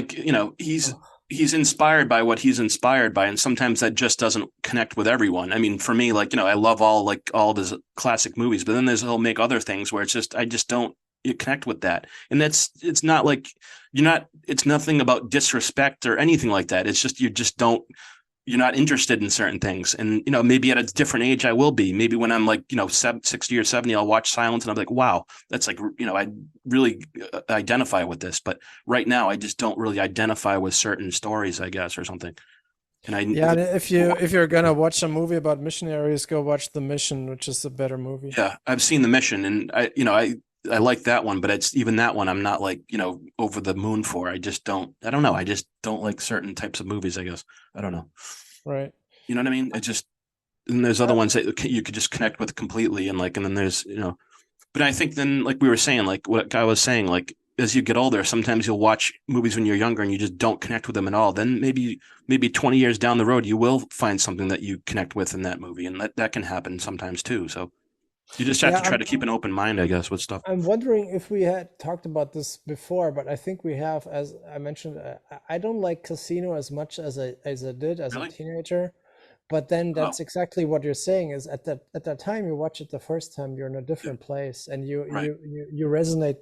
he's he's inspired by what he's inspired by, and sometimes that just doesn't connect with everyone. I mean, for me, like, I love all of his classic movies, but then he'll make other things where I just don't connect with that. And it's not like it's nothing about disrespect or anything like that. It's just you're not interested in certain things. And, maybe at a different age I will be. Maybe when I'm like, 60 or 70, I'll watch Silence and I'm like, wow, that's like, I really identify with this. But right now I just don't really identify with certain stories, I guess, or something. And and if you're gonna watch a movie about missionaries, go watch The Mission, which is a better movie. Yeah, I've seen The Mission, and I like that one, but it's even that one I'm not like, over the moon for. I don't know. I just don't like certain types of movies, I guess. I don't know. Right. You know what I mean? And there's other ones that you could just connect with completely. And then there's, but I think then, like we were saying, like what Guy was saying, like as you get older, sometimes you'll watch movies when you're younger and you just don't connect with them at all. Then maybe 20 years down the road, you will find something that you connect with in that movie. And that can happen sometimes too. So you just have to try to keep an open mind, I guess, with stuff. I'm wondering if we had talked about this before, but I think we have. As I mentioned, I don't like Casino as much as I did as a teenager. But then that's exactly what you're saying is at that time you watch it the first time, you're in a different place and you resonate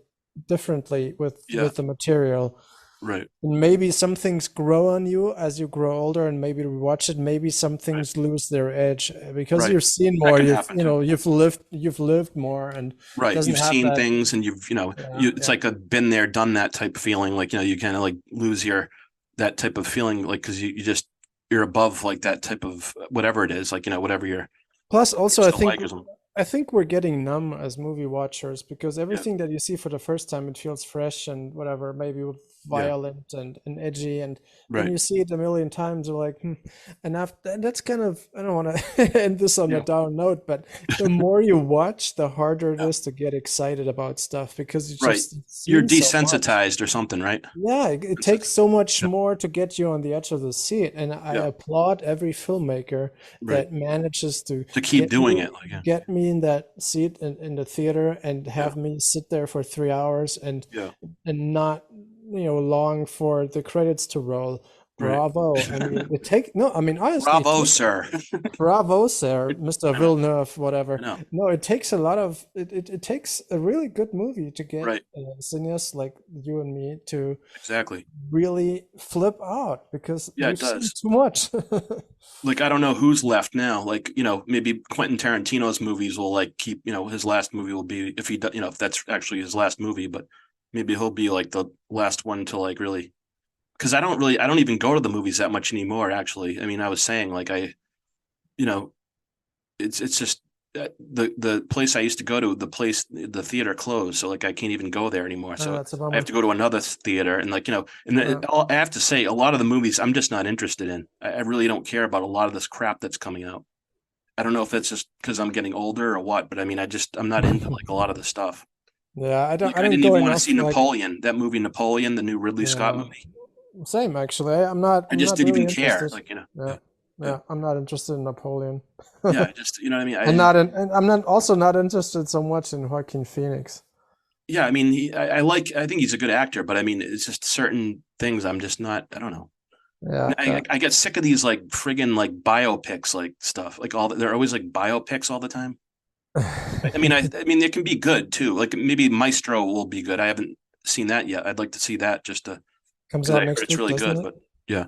differently with the material. Right. And maybe some things grow on you as you grow older, and maybe we watch it. Maybe some things lose their edge because you've seen more. You've lived more, and you've seen things, and it's like a been there, done that type of feeling. Like you kind of like lose that type of feeling, like because you're above like that type of whatever it is, like whatever you're. Plus, also, I think we're getting numb as movie watchers because everything that you see for the first time, it feels fresh and whatever, maybe violent and edgy, and when you see it a million times, you're like, and that's kind of, I don't want to end this on a down note, but the more you watch, the harder it is to get excited about stuff because you're desensitized or something, right? Yeah, it takes so much more to get you on the edge of the seat, and I applaud every filmmaker that manages to keep doing it, get me in that seat in the theater and have me sit there for 3 hours and not long for the credits to roll. Bravo. I mean, honestly, bravo, sir. Bravo, sir, Mr. Villeneuve, whatever. No, it takes a lot of it takes a really good movie to get cineasts like you and me to really flip out because it does too much. Like I don't know who's left now. Like maybe Quentin Tarantino's movies will like keep his last movie will be if he if that's actually his last movie, but maybe he'll be like the last one to like really. Because I don't even go to the movies that much anymore. Actually, I mean, I was saying like it's just the place I used to go to, the theater closed, so like I can't even go there anymore. So I have to go to another theater, and like I have to say, a lot of the movies I'm just not interested in. I really don't care about a lot of this crap that's coming out. I don't know if it's just because I'm getting older or what, but I mean, I'm not into like a lot of the stuff. Yeah, I didn't even want to see Napoleon, that movie Napoleon, the new Ridley Scott movie. Same, actually. I'm not. I just didn't even care. Like I'm not interested in Napoleon. Yeah, just what I mean. I'm not interested so much in Joaquin Phoenix. Yeah, I mean, I think he's a good actor, but I mean, it's just certain things I'm just not. I don't know. Yeah, I get sick of these like friggin' like biopics, like stuff. Like they're always like biopics all the time. I mean, it can be good too. Like maybe Maestro will be good. I haven't seen that yet. I'd like to see that just to. Comes out next week. It's really good, but yeah,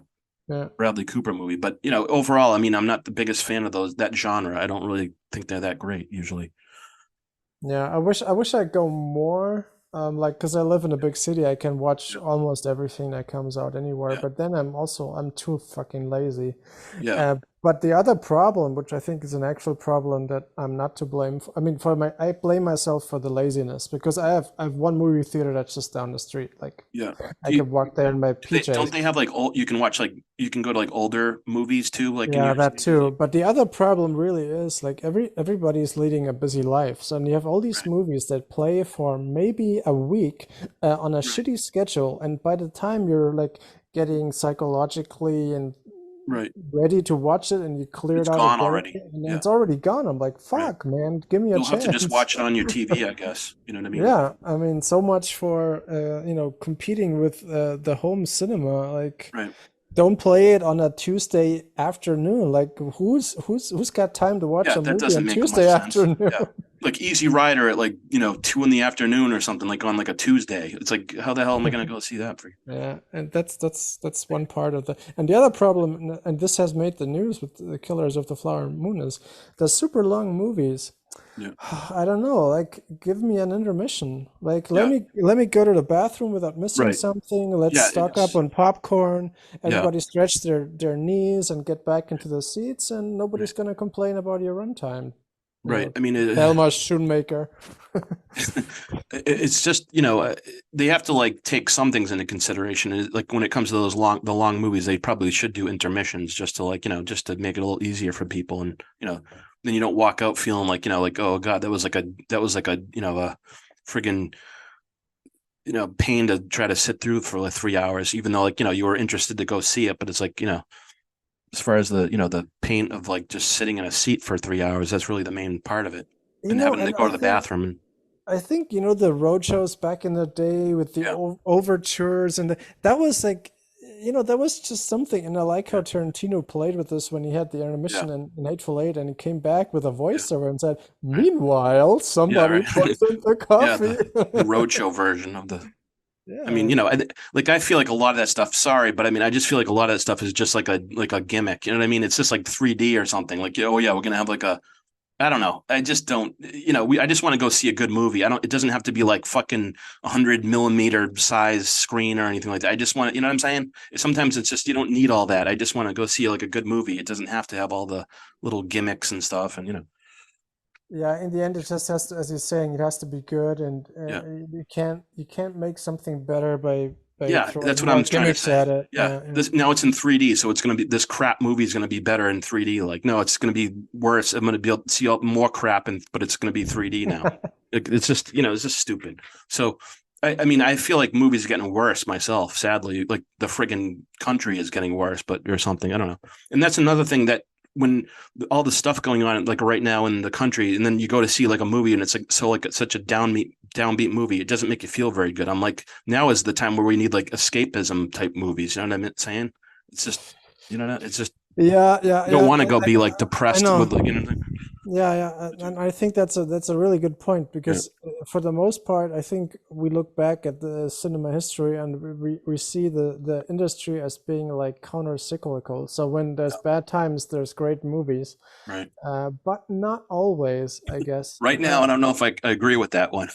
Bradley Cooper movie. But overall, I mean, I'm not the biggest fan of that genre. I don't really think they're that great usually. Yeah, I wish I'd go more. Because I live in a big city, I can watch almost everything that comes out anywhere. Yeah. But then I'm too fucking lazy. Yeah. But the other problem, which I think is an actual problem that I'm not to blame for, I mean, I blame myself for the laziness because I have one movie theater that's just down the street. Like, I could walk there in my PJs. Don't they have like you can watch like you can go to like older movies too? Like that too. But the other problem really is like everybody's leading a busy life, so you have all these movies that play for maybe a week on a shitty schedule, and by the time you're like getting psychologically and ready to watch it and you clear it out gone already and it's already gone. I'm like, fuck, man, give me a chance. You'll have to just watch it on your TV, I guess. You know what I mean? Yeah, I mean, so much for competing with the home cinema. Like, don't play it on a Tuesday afternoon. Like who's got time to watch Yeah, a that movie doesn't on make Tuesday much sense. afternoon? Yeah. Like Easy Rider at like, 2 in the afternoon or something, like on like a Tuesday. It's like, how the hell am I gonna go see that for? Yeah, and that's one part of the, and the other problem, and this has made the news with the Killers of the Flower Moon, is the super long movies. Yeah. I don't know, like give me an intermission. Like Yeah. let me go to the bathroom without missing Right. something. Let's Yeah, stock up it's on popcorn. yeah. Everybody stretch their knees and get back into the seats, and Right. nobody's gonna complain about your runtime. You Right. know, I mean, Thelma Schoonmaker. it's just, they have to like take some things into consideration. Like when it comes to the long movies, they probably should do intermissions just to like, just to make it a little easier for people. And, then you don't walk out feeling like, like, oh God, that was like a, a friggin', pain to try to sit through for like 3 hours, even though like, you were interested to go see it. But it's like, as far as the pain of like just sitting in a seat for 3 hours, that's really the main part of it. And having to And go to the bathroom. And I think the road shows back in the day with the yeah, overtures and that was like, that was just something. And I like how Tarantino played with this when he had the yeah, intermission in Hateful Eight, and he came back with a yeah, voiceover and said, right. "Meanwhile, Yeah, somebody right. poisoned the Yeah, coffee." the roadshow version of the. I mean, Yeah. like I feel like a lot of that stuff. Sorry, but I mean, I just feel like a lot of that stuff is just like a gimmick. You know what I mean? It's just like 3D or something. Like, oh yeah, we're gonna have like a. I don't know. I just don't. I just want to go see a good movie. I don't. It doesn't have to be like fucking 100 millimeter size screen or anything like that. I just want. You know what I'm saying? Sometimes it's just you don't need all that. I just want to go see like a good movie. It doesn't have to have all the little gimmicks and stuff. And Yeah, in the end, it just has to, as you're saying, it has to be good, and yeah. you can't make something better by Yeah, throwing that's what more I'm trying to gimmicks say. at it. Yeah, Yeah, yeah. this now it's in 3D, so it's going to be this crap movie is going to be better in 3D. Like, no, it's going to be worse. I'm going to be able to see more crap, but it's going to be 3D now. It's just it's just stupid. So, I mean, I feel like movies are getting worse myself. Sadly, like the friggin' country is getting worse, but or something. I don't know. And that's another thing that when all the stuff going on like right now in the country, and then you go to see like a movie and it's like so like it's such a downbeat movie, it doesn't make you feel very good. I'm like, now is the time where we need like escapism type movies. You know what I'm saying? It's just it's just Yeah, yeah, you don't yeah. want to go be like I depressed with know. like Yeah, yeah, and I think that's a really good point yeah, because for the most part, I think we look back at the cinema history and we see the industry as being like counter-cyclical. So when there's bad times, there's great movies, right. but not always, I guess. Right now, I don't know if I agree with that one.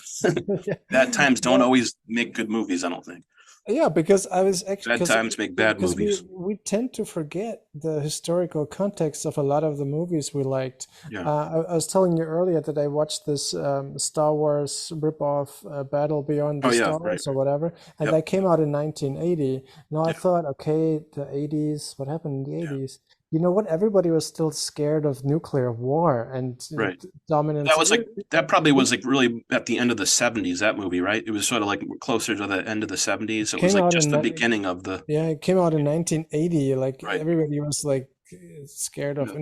Bad times don't Well, always make good movies. I don't think yeah, because I was actually bad times make bad because we movies. we tend to forget the historical context of a lot of the movies we liked. Yeah. I was telling you earlier that I watched this Star Wars ripoff, Battle Beyond Oh the yeah. Right. Stars or whatever, and Yep. that came out in 1980. Now I Yeah. thought, okay, the 80s, what happened in the Yeah. 80s? You know what? Everybody was still scared of nuclear war and Right. dominance. That was like that probably was like really at the end of the 70s, that movie, right? It was sort of like closer to the end of the 70s. So it was Came like out just in the beginning of the Yeah, it came out in 1980. Like right. everybody was like scared of Yeah.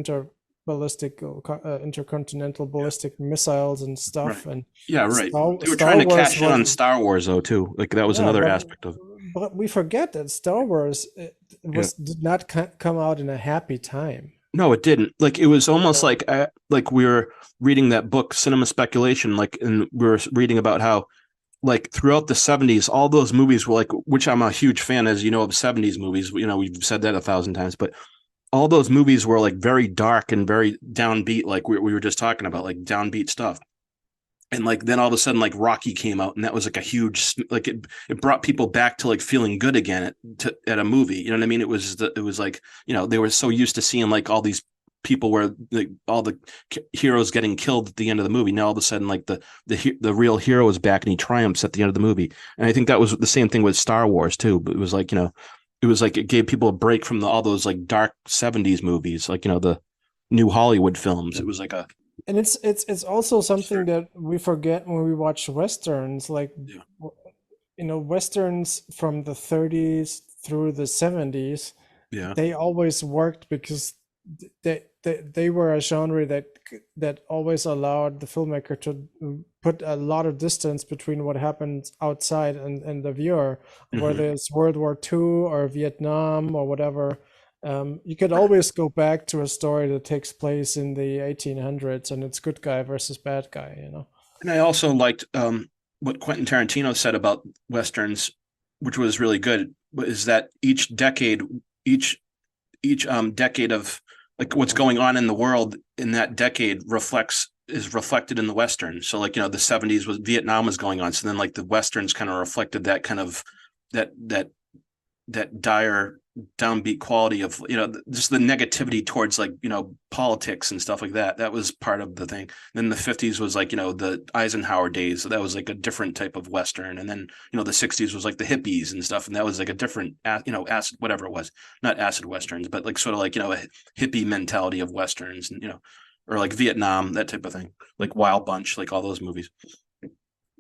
intercontinental Yeah. ballistic missiles and Right. stuff. And Yeah, right. They were Star trying to Wars cash in on was, Star Wars though too. Like that was yeah, another aspect of but we forget that Star Wars yeah. did not come out in a happy time. No, it didn't. Like it was almost like we were reading that book, Cinema Speculation, like and we were reading about how like throughout the 70s, all those movies were like, which I'm a huge fan, as you know, of 70s movies. We've said that 1,000 times, but all those movies were like very dark and very downbeat, like we were just talking about, like downbeat stuff. And like then all of a sudden, like Rocky came out, and that was like a huge like it brought people back to like feeling good again at a movie. You know what I mean? It was like they were so used to seeing like all these people where like all the heroes getting killed at the end of the movie. Now all of a sudden, like the real hero is back and he triumphs at the end of the movie. And I think that was the same thing with Star Wars too. But it was like it was like it gave people a break from all those like dark 70s movies, like the new Hollywood films. It was like a And it's also something that we forget when we watch westerns, like yeah, westerns from the 30s through the 70s. yeah, They always worked because they they were a genre that always allowed the filmmaker to put a lot of distance between what happens outside and the viewer, whether it's World War II or Vietnam or whatever. You could always go back to a story that takes place in the 1800s, and it's good guy versus bad guy, you know. And I also liked what Quentin Tarantino said about Westerns, which was really good, is that each decade of like what's going on in the world in that decade is reflected in the Western. So like, you know, the 70s was Vietnam was going on. So then like the Westerns kind of reflected that kind of that dire downbeat quality of, you know, just the negativity towards like, you know, politics and stuff like that. That was part of the thing. Then the 50s was like, you know, the Eisenhower days. So that was like a different type of Western. And then, you know, the 60s was like the hippies and stuff. And that was like a different, you know, acid, whatever it was, not acid Westerns, but like sort of like, you know, a hippie mentality of Westerns and, you know, or like Vietnam, that type of thing, like Wild Bunch, like all those movies.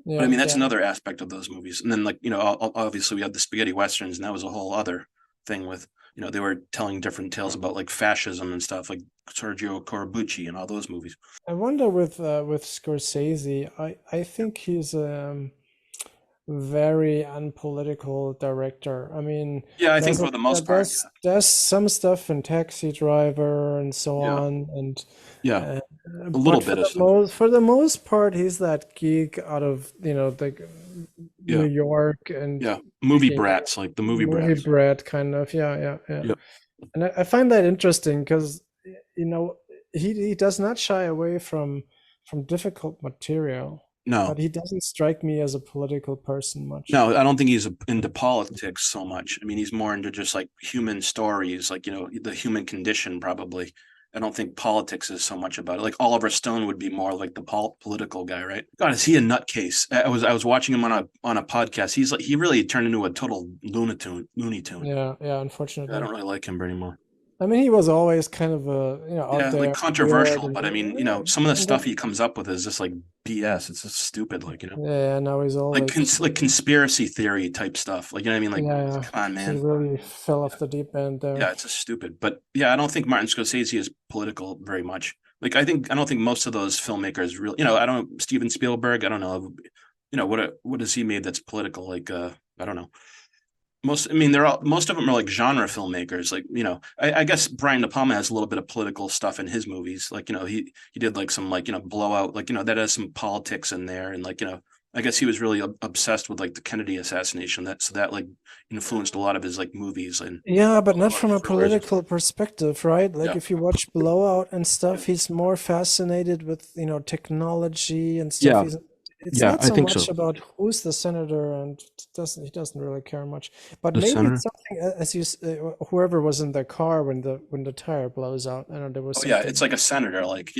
Yeah, but I mean, that's another aspect of those movies. And then like, you know, obviously we had the spaghetti Westerns, and that was a whole other thing with, you know, they were telling different tales about like fascism and stuff, like Sergio Corbucci and all those movies. I wonder with Scorsese, I think he's very unpolitical director. I mean, Yeah, I think for the most part, there's some stuff in Taxi Driver and so on, and yeah, a little bit of stuff. For the most part, he's that geek out of, you know, the New York and movie brats, like the movie brats. Brat kind of, yeah. And I find that interesting because, you know, he does not shy away from difficult material. No, but he doesn't strike me as a political person much. No, I don't think he's into politics so much. I mean, he's more into just like human stories, like, you know, the human condition, probably. I don't think politics is so much about it. Like Oliver Stone would be more like the political guy, right? God, is he a nutcase? I was watching him on a podcast. He really turned into a total Looney Tune. Yeah, unfortunately. I don't really like him anymore. I mean, he was always kind of a, you know, out there, like controversial, but I mean, you know, some of the stuff he comes up with is just like BS. It's just stupid, like, you know. Yeah, now he's all like conspiracy theory type stuff. Like, you know what I mean? Like, come on, man. He really fell off the deep end there. Yeah, it's just stupid. But yeah, I don't think Martin Scorsese is political very much. Like, I don't think most of those filmmakers really, you know, Steven Spielberg, I don't know, you know, what has he made that's political? Like, I don't know. Most of them are like genre filmmakers. Like, you know, I guess Brian De Palma has a little bit of political stuff in his movies. Like, you know, he did like some, like, you know, Blowout, like, you know, that has some politics in there. And like, you know, I guess he was really obsessed with like the Kennedy assassination. That like influenced a lot of his like movies. And yeah, but not from a political perspective, right? Like if you watch Blowout and stuff, he's more fascinated with, you know, technology and stuff. Yeah. It's not so much about who's the senator, and he doesn't really care much. But maybe it's something, as you whoever was in the car when the tire blows out. I don't know, there was it's like a senator, like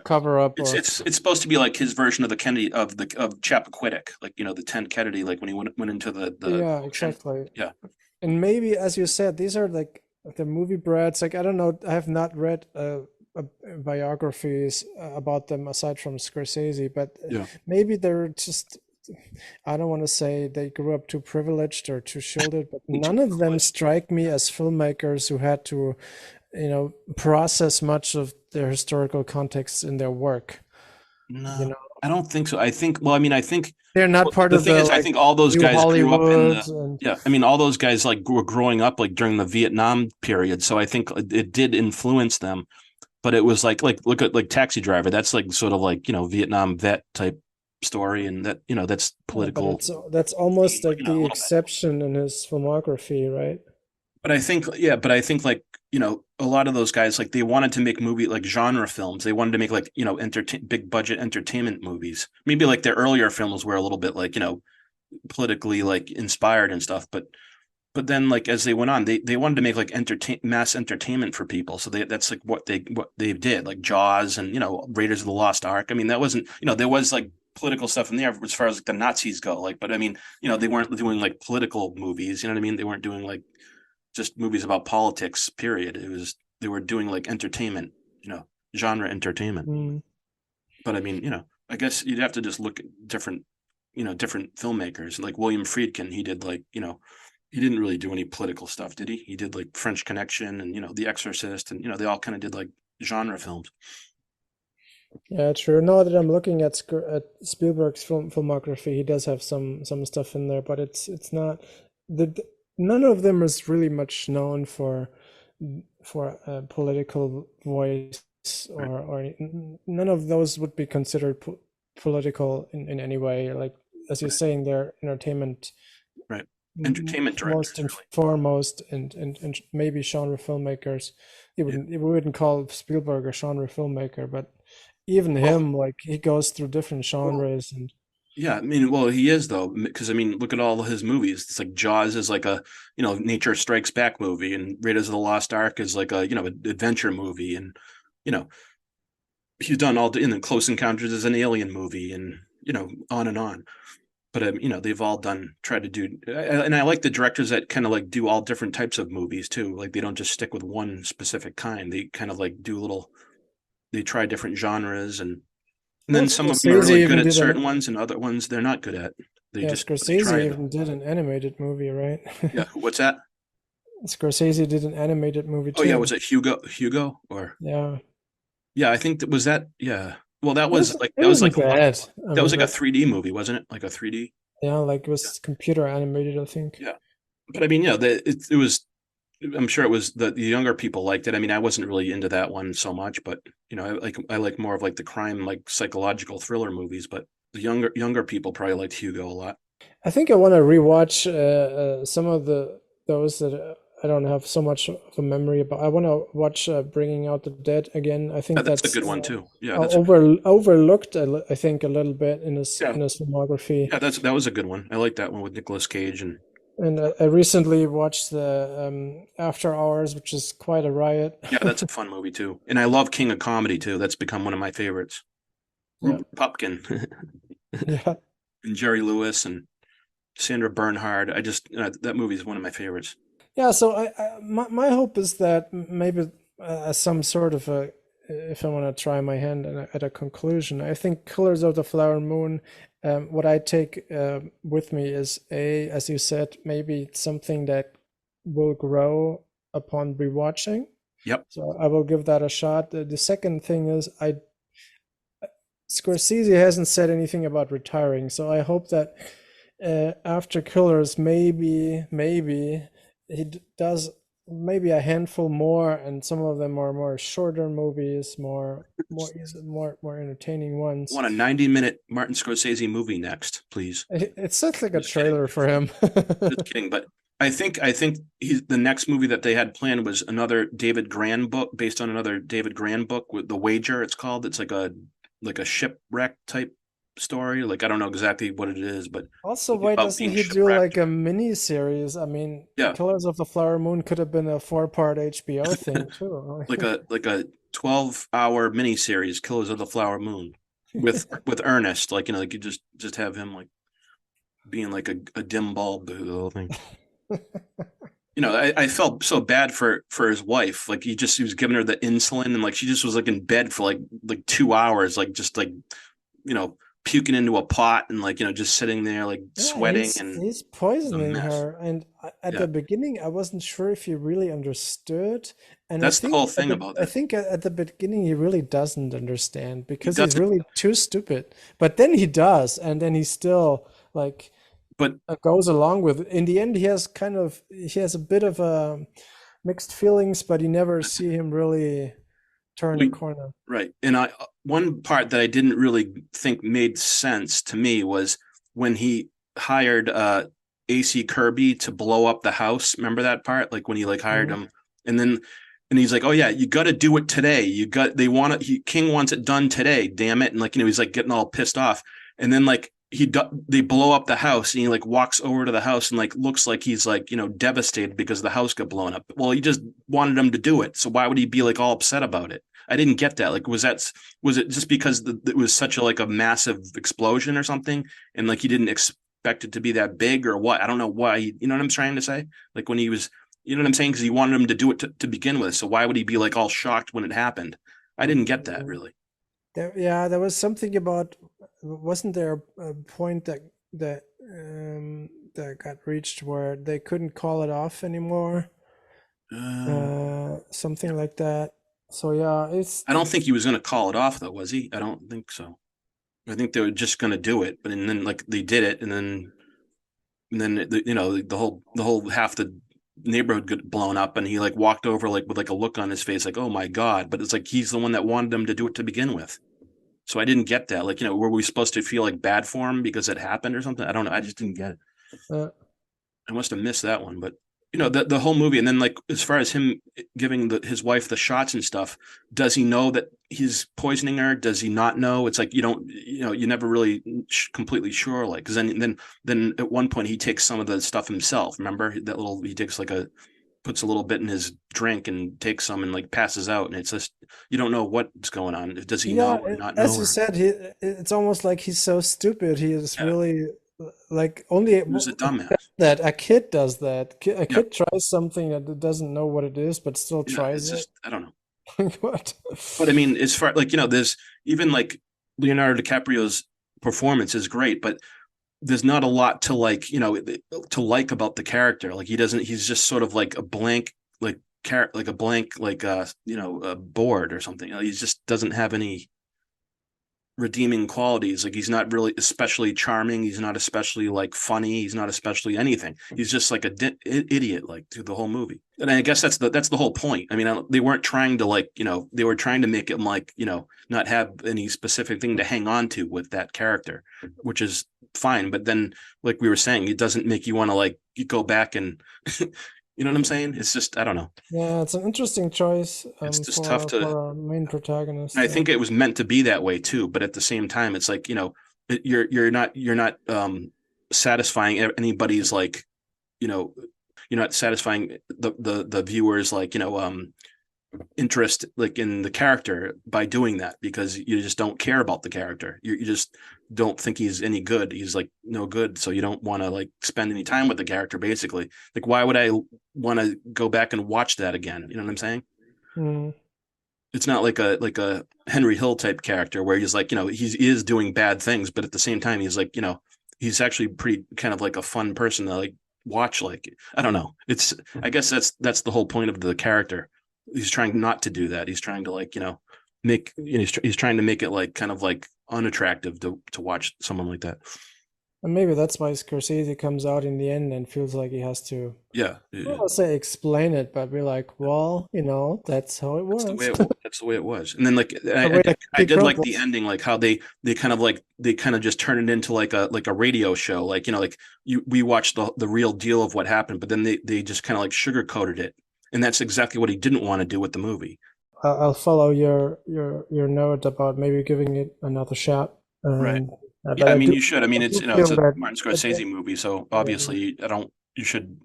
cover up. It's supposed to be like his version of the Kennedy of Chappaquiddick, like, you know, the 10 Kennedy, like when he went into the exactly. Yeah, and maybe, as you said, these are like the movie brats. Like, I don't know, I have not read biographies about them aside from Scorsese, but maybe they're just, I don't want to say they grew up too privileged or too shielded, but none of them strike me as filmmakers who had to, you know, process much of their historical context in their work. No, you know? I don't think so. I think they're not part of the thing. I think all those guys grew up in I mean, all those guys like were growing up like during the Vietnam period, so I think it did influence them. But it was like look at like Taxi Driver. That's like sort of like, you know, Vietnam vet type story, and that, you know, that's political. That's almost like the exception in his filmography, right? But I think like, you know, a lot of those guys, like, they wanted to make movie like genre films. They wanted to make like, you know, big budget entertainment movies. Maybe like their earlier films were a little bit like, you know, politically like inspired and stuff, but then like as they went on, they wanted to make like mass entertainment for people. So that's like what they did, like Jaws and, you know, Raiders of the Lost Ark. I mean, that wasn't, you know, there was like political stuff in there as far as like the Nazis go, like, but I mean, you know, they weren't doing like political movies, you know what I mean? They weren't doing like just movies about politics, period. They were doing like entertainment, you know, genre entertainment. But I mean, you know, I guess you'd have to just look at different filmmakers. Like William Friedkin, he did like, you know, he didn't really do any political stuff, did he? He did like French Connection and, you know, The Exorcist, and, you know, they all kind of did like genre films. Yeah, true. Now that I'm looking at Spielberg's filmography, he does have some stuff in there, but it's not none of them is really much known for a political voice, Right. or none of those would be considered political in any way. Like, as you're Right. saying, they're entertainment Right. Entertainment most directors, and really. foremost, and maybe genre filmmakers. Yeah. We wouldn't call Spielberg a genre filmmaker, but even Well, him, like, he goes through different well, genres. And yeah. I mean, well, he is though, because I mean, look at all his movies. It's like Jaws is like a Nature Strikes Back movie, and Raiders of the Lost Ark is like a an adventure movie, and you know he's done all. And then Close Encounters is an alien movie, and on and on. But they've all tried to do, and I like the directors that kind of like do all different types of movies too. Like they don't just stick with one specific kind. They kind of like do they try different genres, and well, then some of them are Scorsese really good even at did certain ones, and other ones they're not good at. yeah, They Scorsese try them. even did an animated movie, right? Yeah, what's that? Scorsese did an animated movie Oh yeah, too. was it Hugo? Hugo or Yeah, yeah, I think that was that. Yeah, well it that was like wasn't a lot. bad. I That was mean, like a but 3D movie, wasn't it? Like a 3D. yeah, like it Yeah, was computer animated, I think. yeah. But I mean, it was. I'm sure it was the younger people liked it. I mean, I wasn't really into that one so much, but I like more of like the crime, like psychological thriller movies. But the younger people probably liked Hugo a lot. I think I want to rewatch some of those that I don't have so much of a memory about. I want to watch Bringing Out the Dead again. I Yeah, think that's a that's good one too. Yeah, that's a good. overlooked. I think a little bit Yeah, in his filmography. yeah, that was a good one. I like that one with Nicolas Cage and And I recently watched the After Hours, which is quite a riot. yeah, that's a fun movie too. And I love King of Comedy too. That's become one of my favorites. Yeah, Rupert Pupkin yeah. and Jerry Lewis and Sandra Bernhard. That movie is one of my favorites. Yeah, so my hope is that maybe some sort of a, if I want to try my hand at a conclusion, I think Killers of the Flower Moon, what I take with me is, as you said, maybe it's something that will grow upon rewatching. Yep. So I will give that a shot. The second thing is, Scorsese hasn't said anything about retiring, so I hope that after Killers, maybe does maybe a handful more, and some of them are more shorter movies, more entertaining I ones. want a 90-minute Martin Scorsese movie next, please. It sounds like a Just kidding. trailer for him. Just kidding. But I think the next movie that they had planned was another David Gran book based on another David Gran book with The Wager. It's called. It's like a shipwreck type story. Like I don't know exactly what it is, but Also, why about doesn't being he do shipwrecked. like a mini series? I mean, Yeah, Killers of the Flower Moon could have been a 4-part HBO thing too. like a 12-hour miniseries, Killers of the Flower Moon, with Ernest. Like like you just have him like being like a dim bulb the whole thing. I felt so bad for his wife. Like he was giving her the insulin, and like she just was like in bed for like 2 hours, like just like puking into a pot, and like just sitting there like Yeah, sweating, and he's it was a poisoning mess. her, and at Yeah, the beginning, I wasn't sure if he really understood, and that's the whole thing about I that. think at the beginning he really doesn't understand He because he's doesn't, really too stupid. But then he does, and then he still like but goes along with it. In the end, he has a bit of mixed feelings, but you never see him really turn a we corner. right. And one part that I didn't really think made sense to me was when he hired AC Kirby to blow up the house. Remember that part? Like when he like hired Mhm. him, and then and he's like, "Oh yeah, you got to do it today. They want it. King wants it done today. Damn it!" And like he's like getting all pissed off, and then like they blow up the house, and he like walks over to the house and like looks like he's like devastated because the house got blown up. Well, he just wanted him to do it, so why would he be like all upset about it? I didn't get that. Like, was it just because it was such a massive explosion or something, and like he didn't expect it to be that big or what? I don't know why. You know what I'm trying to say? Like when he was, you know what I'm saying? Because he wanted him to do it to begin with. So why would he be like all shocked when it happened? I didn't get that really. There was something about, wasn't there a point that got reached where they couldn't call it off anymore? Uh, Something like that. So yeah, it's I don't think he was going to call it off, though, was he? I don't think so. I think they were just going to do it, but and then like they did it, and then you know the whole half the neighborhood got blown up, and he like walked over like with like a look on his face, like, oh my god. But it's like he's the one that wanted them to do it to begin with. So I didn't get that. Like, were we supposed to feel like bad for him because it happened or something? I don't know. I just didn't get it. uh, I must have missed that one, but the whole movie, and then like as far as him giving his wife the shots and stuff, does he know that he's poisoning her? Does he not know? It's like you don't, you never really completely sure. Like, because then at one point he takes some of the stuff himself. Remember that little he takes like puts a little bit in his drink and takes some and like passes out, and it's just you don't know what's going on. Does he know yeah, or not as know? you Or, said, it's almost like he's so stupid. He is yeah, really like only he was a dumbass. that a kid does that. A Yeah, kid tries something that doesn't know what it is, but still yeah. It's tries it. just I don't know. What? But I mean, as far like there's even like Leonardo DiCaprio's performance is great, but there's not a lot to like, to like about the character. Like he's just sort of like a blank, like like a blank, like a board or something. He just doesn't have any redeeming qualities. Like he's not really especially charming. He's not especially like funny. He's not especially anything. He's just like a idiot like through the whole movie. And I guess that's the whole point. I mean, they weren't trying to like they were trying to make him like not have any specific thing to hang on to with that character, which is fine. But then, like we were saying, it doesn't make you want to like you go back and you know what I'm saying? It's just I don't know. Yeah, it's an interesting choice It's just tough to. for our main protagonist. I think it was meant to be that way too, but at the same time, it's like you're not satisfying anybody's like you know you're not satisfying the viewers like interest like in the character by doing that because you just don't care about the character. You just don't think he's any good. He's like no good, so you don't want to like spend any time with the character. Basically, like why would I want to go back and watch that again? You know what I'm saying? Mm. It's not like a Henry Hill type character where he's like, he is doing bad things, but at the same time, he's like, he's actually pretty kind of like a fun person to like watch. Like, I don't know. I guess that's the whole point of the character. He's trying not to do that. He's trying to like, make, he's trying to make it like kind of like unattractive to watch someone like that. And maybe that's why Scorsese comes out in the end and feels like he has to, Yeah. I don't want to say explain it, but be like, well, that's how it works. That's the way it was. And then like I Big did like Crumbles. the ending, like how they kind of just turn it into like a radio show. Like, like we watched the real deal of what happened, but then they just kind of like sugarcoated it. And that's exactly what he didn't want to do with the movie. I'll follow your note about maybe giving it another shot. Right. But Yeah, I mean, do- you should. I mean, it's do it's feel a that- Martin Scorsese movie, so obviously you should,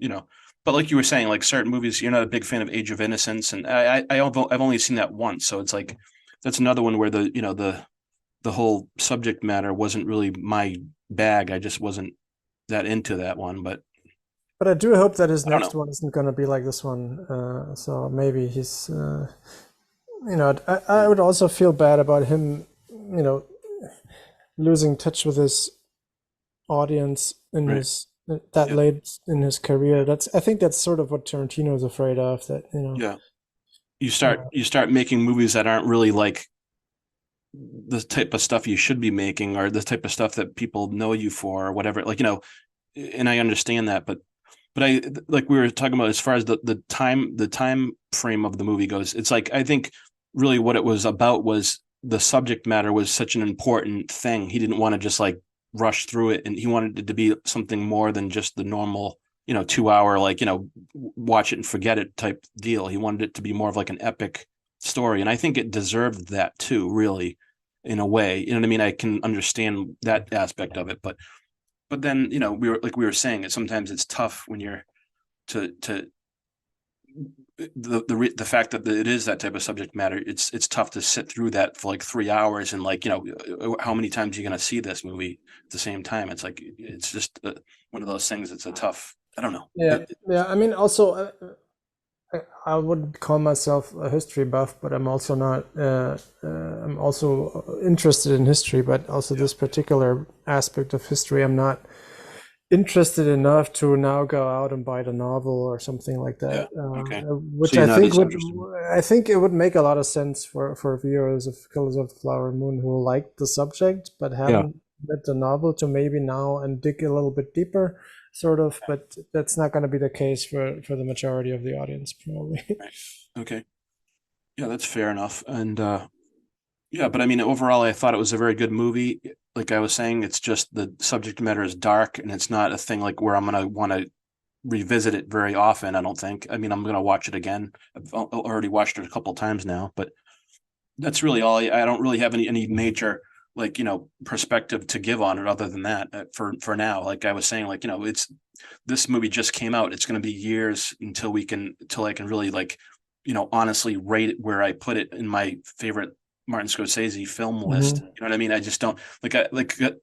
But like you were saying, like certain movies, you're not a big fan of Age of Innocence, and I've only seen that once, so it's like that's another one where the whole subject matter wasn't really my bag. I just wasn't that into that one, but I do hope that his I don't next know. one isn't going to be like this one. So maybe he's, I would also feel bad about him, losing touch with his audience in Right. his Yeah. late in his career. I think that's sort of what Tarantino's afraid of. That Yeah. You start making movies that aren't really like the type of stuff you should be making or the type of stuff that people know you for or whatever. Like, and I understand that, but I like we were talking about as far as the time frame of the movie goes, it's like I think really what it was about was the subject matter was such an important thing. He didn't want to just like rush through it, and he wanted it to be something more than just the normal 2 hour like watch it and forget it type deal. He wanted it to be more of like an epic story, and I think it deserved that too, really, in a way. You know what I mean? I can understand that aspect of it, but then we were saying it, sometimes it's tough when you're to the fact that it is that type of subject matter. It's tough to sit through that for like 3 hours and like how many times are you going to see this movie at the same time? It's like it's just one of those things. It's a tough. I don't know. Yeah. I mean, also, I wouldn't call myself a history buff, but I'm also not. I'm also interested in history, but also this particular aspect of history, I'm not interested enough to now go out and buy the novel or something like that. Okay. Which So you're I not think as would, interested. I think it would make a lot of sense for viewers of Killers of the Flower Moon who like the subject but haven't read the novel to maybe now and dig a little bit deeper, sort of. But that's not going to be the case for the majority of the audience, probably. Right. Okay. Yeah, that's fair enough. And yeah, but I mean, overall, I thought it was a very good movie. Like I was saying, it's just the subject matter is dark, and it's not a thing like where I'm gonna want to revisit it very often. I don't think. I mean, I'm gonna watch it again. I've already watched it a couple of times now, but that's really all. I don't really have any major like perspective to give on it other than that for now. Like I was saying, like it's this movie just came out. It's going to be years until I can really like honestly rate it where I put it in my favorite Martin Scorsese film list. You know what I mean? I just don't like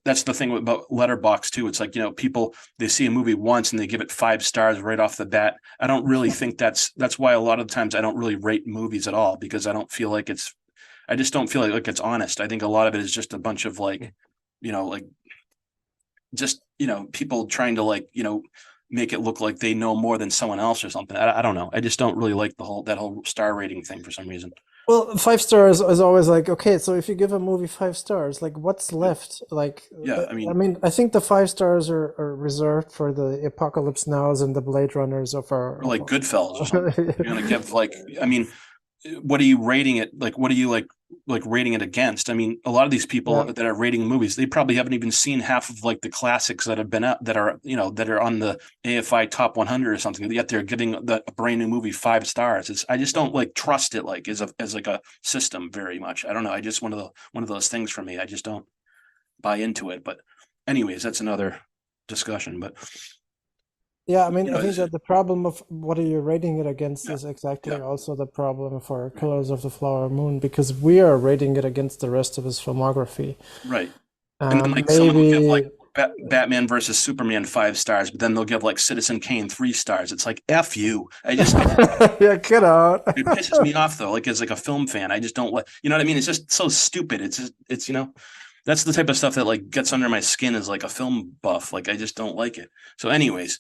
that's the thing about Letterboxd too. It's like, people, they see a movie once and they give it 5 stars right off the bat. I don't really think that's why a lot of times I don't really rate movies at all, because I just don't feel like it's honest. I think a lot of it is just a bunch of like, just, people trying to like, make it look like they know more than someone else or something. I don't know. I just don't really like that whole star rating thing for some reason. Well, 5 stars is always like, okay, so if you give a movie 5 stars, like what's left? Like, yeah, I mean, I think the 5 stars are reserved for the Apocalypse Nows and the Blade Runners of our. Or like Goodfellas or something. You're gonna give like, I mean, what are you rating it? Like, what are you like rating it against? I mean, a lot of these people that are rating movies, they probably haven't even seen half of like the classics that have been out that are on the AFI top 100 or something. Yet they're giving a brand new movie 5 stars. I just don't like trust it like as like a system very much. I don't know. I just one of those things for me. I just don't buy into it. But anyways, that's another discussion. But yeah, I mean, I think that the problem of what are you rating it against is exactly also the problem for Killers of the Flower Moon, because we are rating it against the rest of his filmography. Right. And then like someone will give like Batman versus Superman 5 stars, but then they'll give like Citizen Kane 3 stars. It's like, F you. I just yeah, get out. It pisses me off though. Like as like a film fan, I just don't like, you know what I mean? It's just so stupid. It's that's the type of stuff that like gets under my skin as like a film buff. Like I just don't like it. So anyways.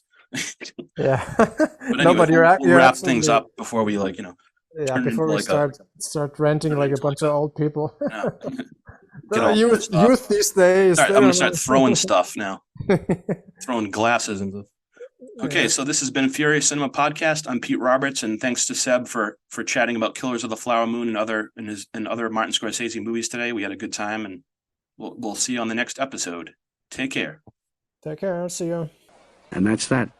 Yeah. But anyway, Nobody we'll wrap things up before we like, yeah, before we like start ranting like a bunch of old people. Youth these days. I'm gonna start throwing stuff now. Throwing glasses and stuff. Okay, so this has been Furious Cinema Podcast. I'm Pete Roberts, and thanks to Seb for chatting about Killers of the Flower Moon and other Martin Scorsese movies today. We had a good time, and we'll see you on the next episode. Take care. Take care. See you. And that's that.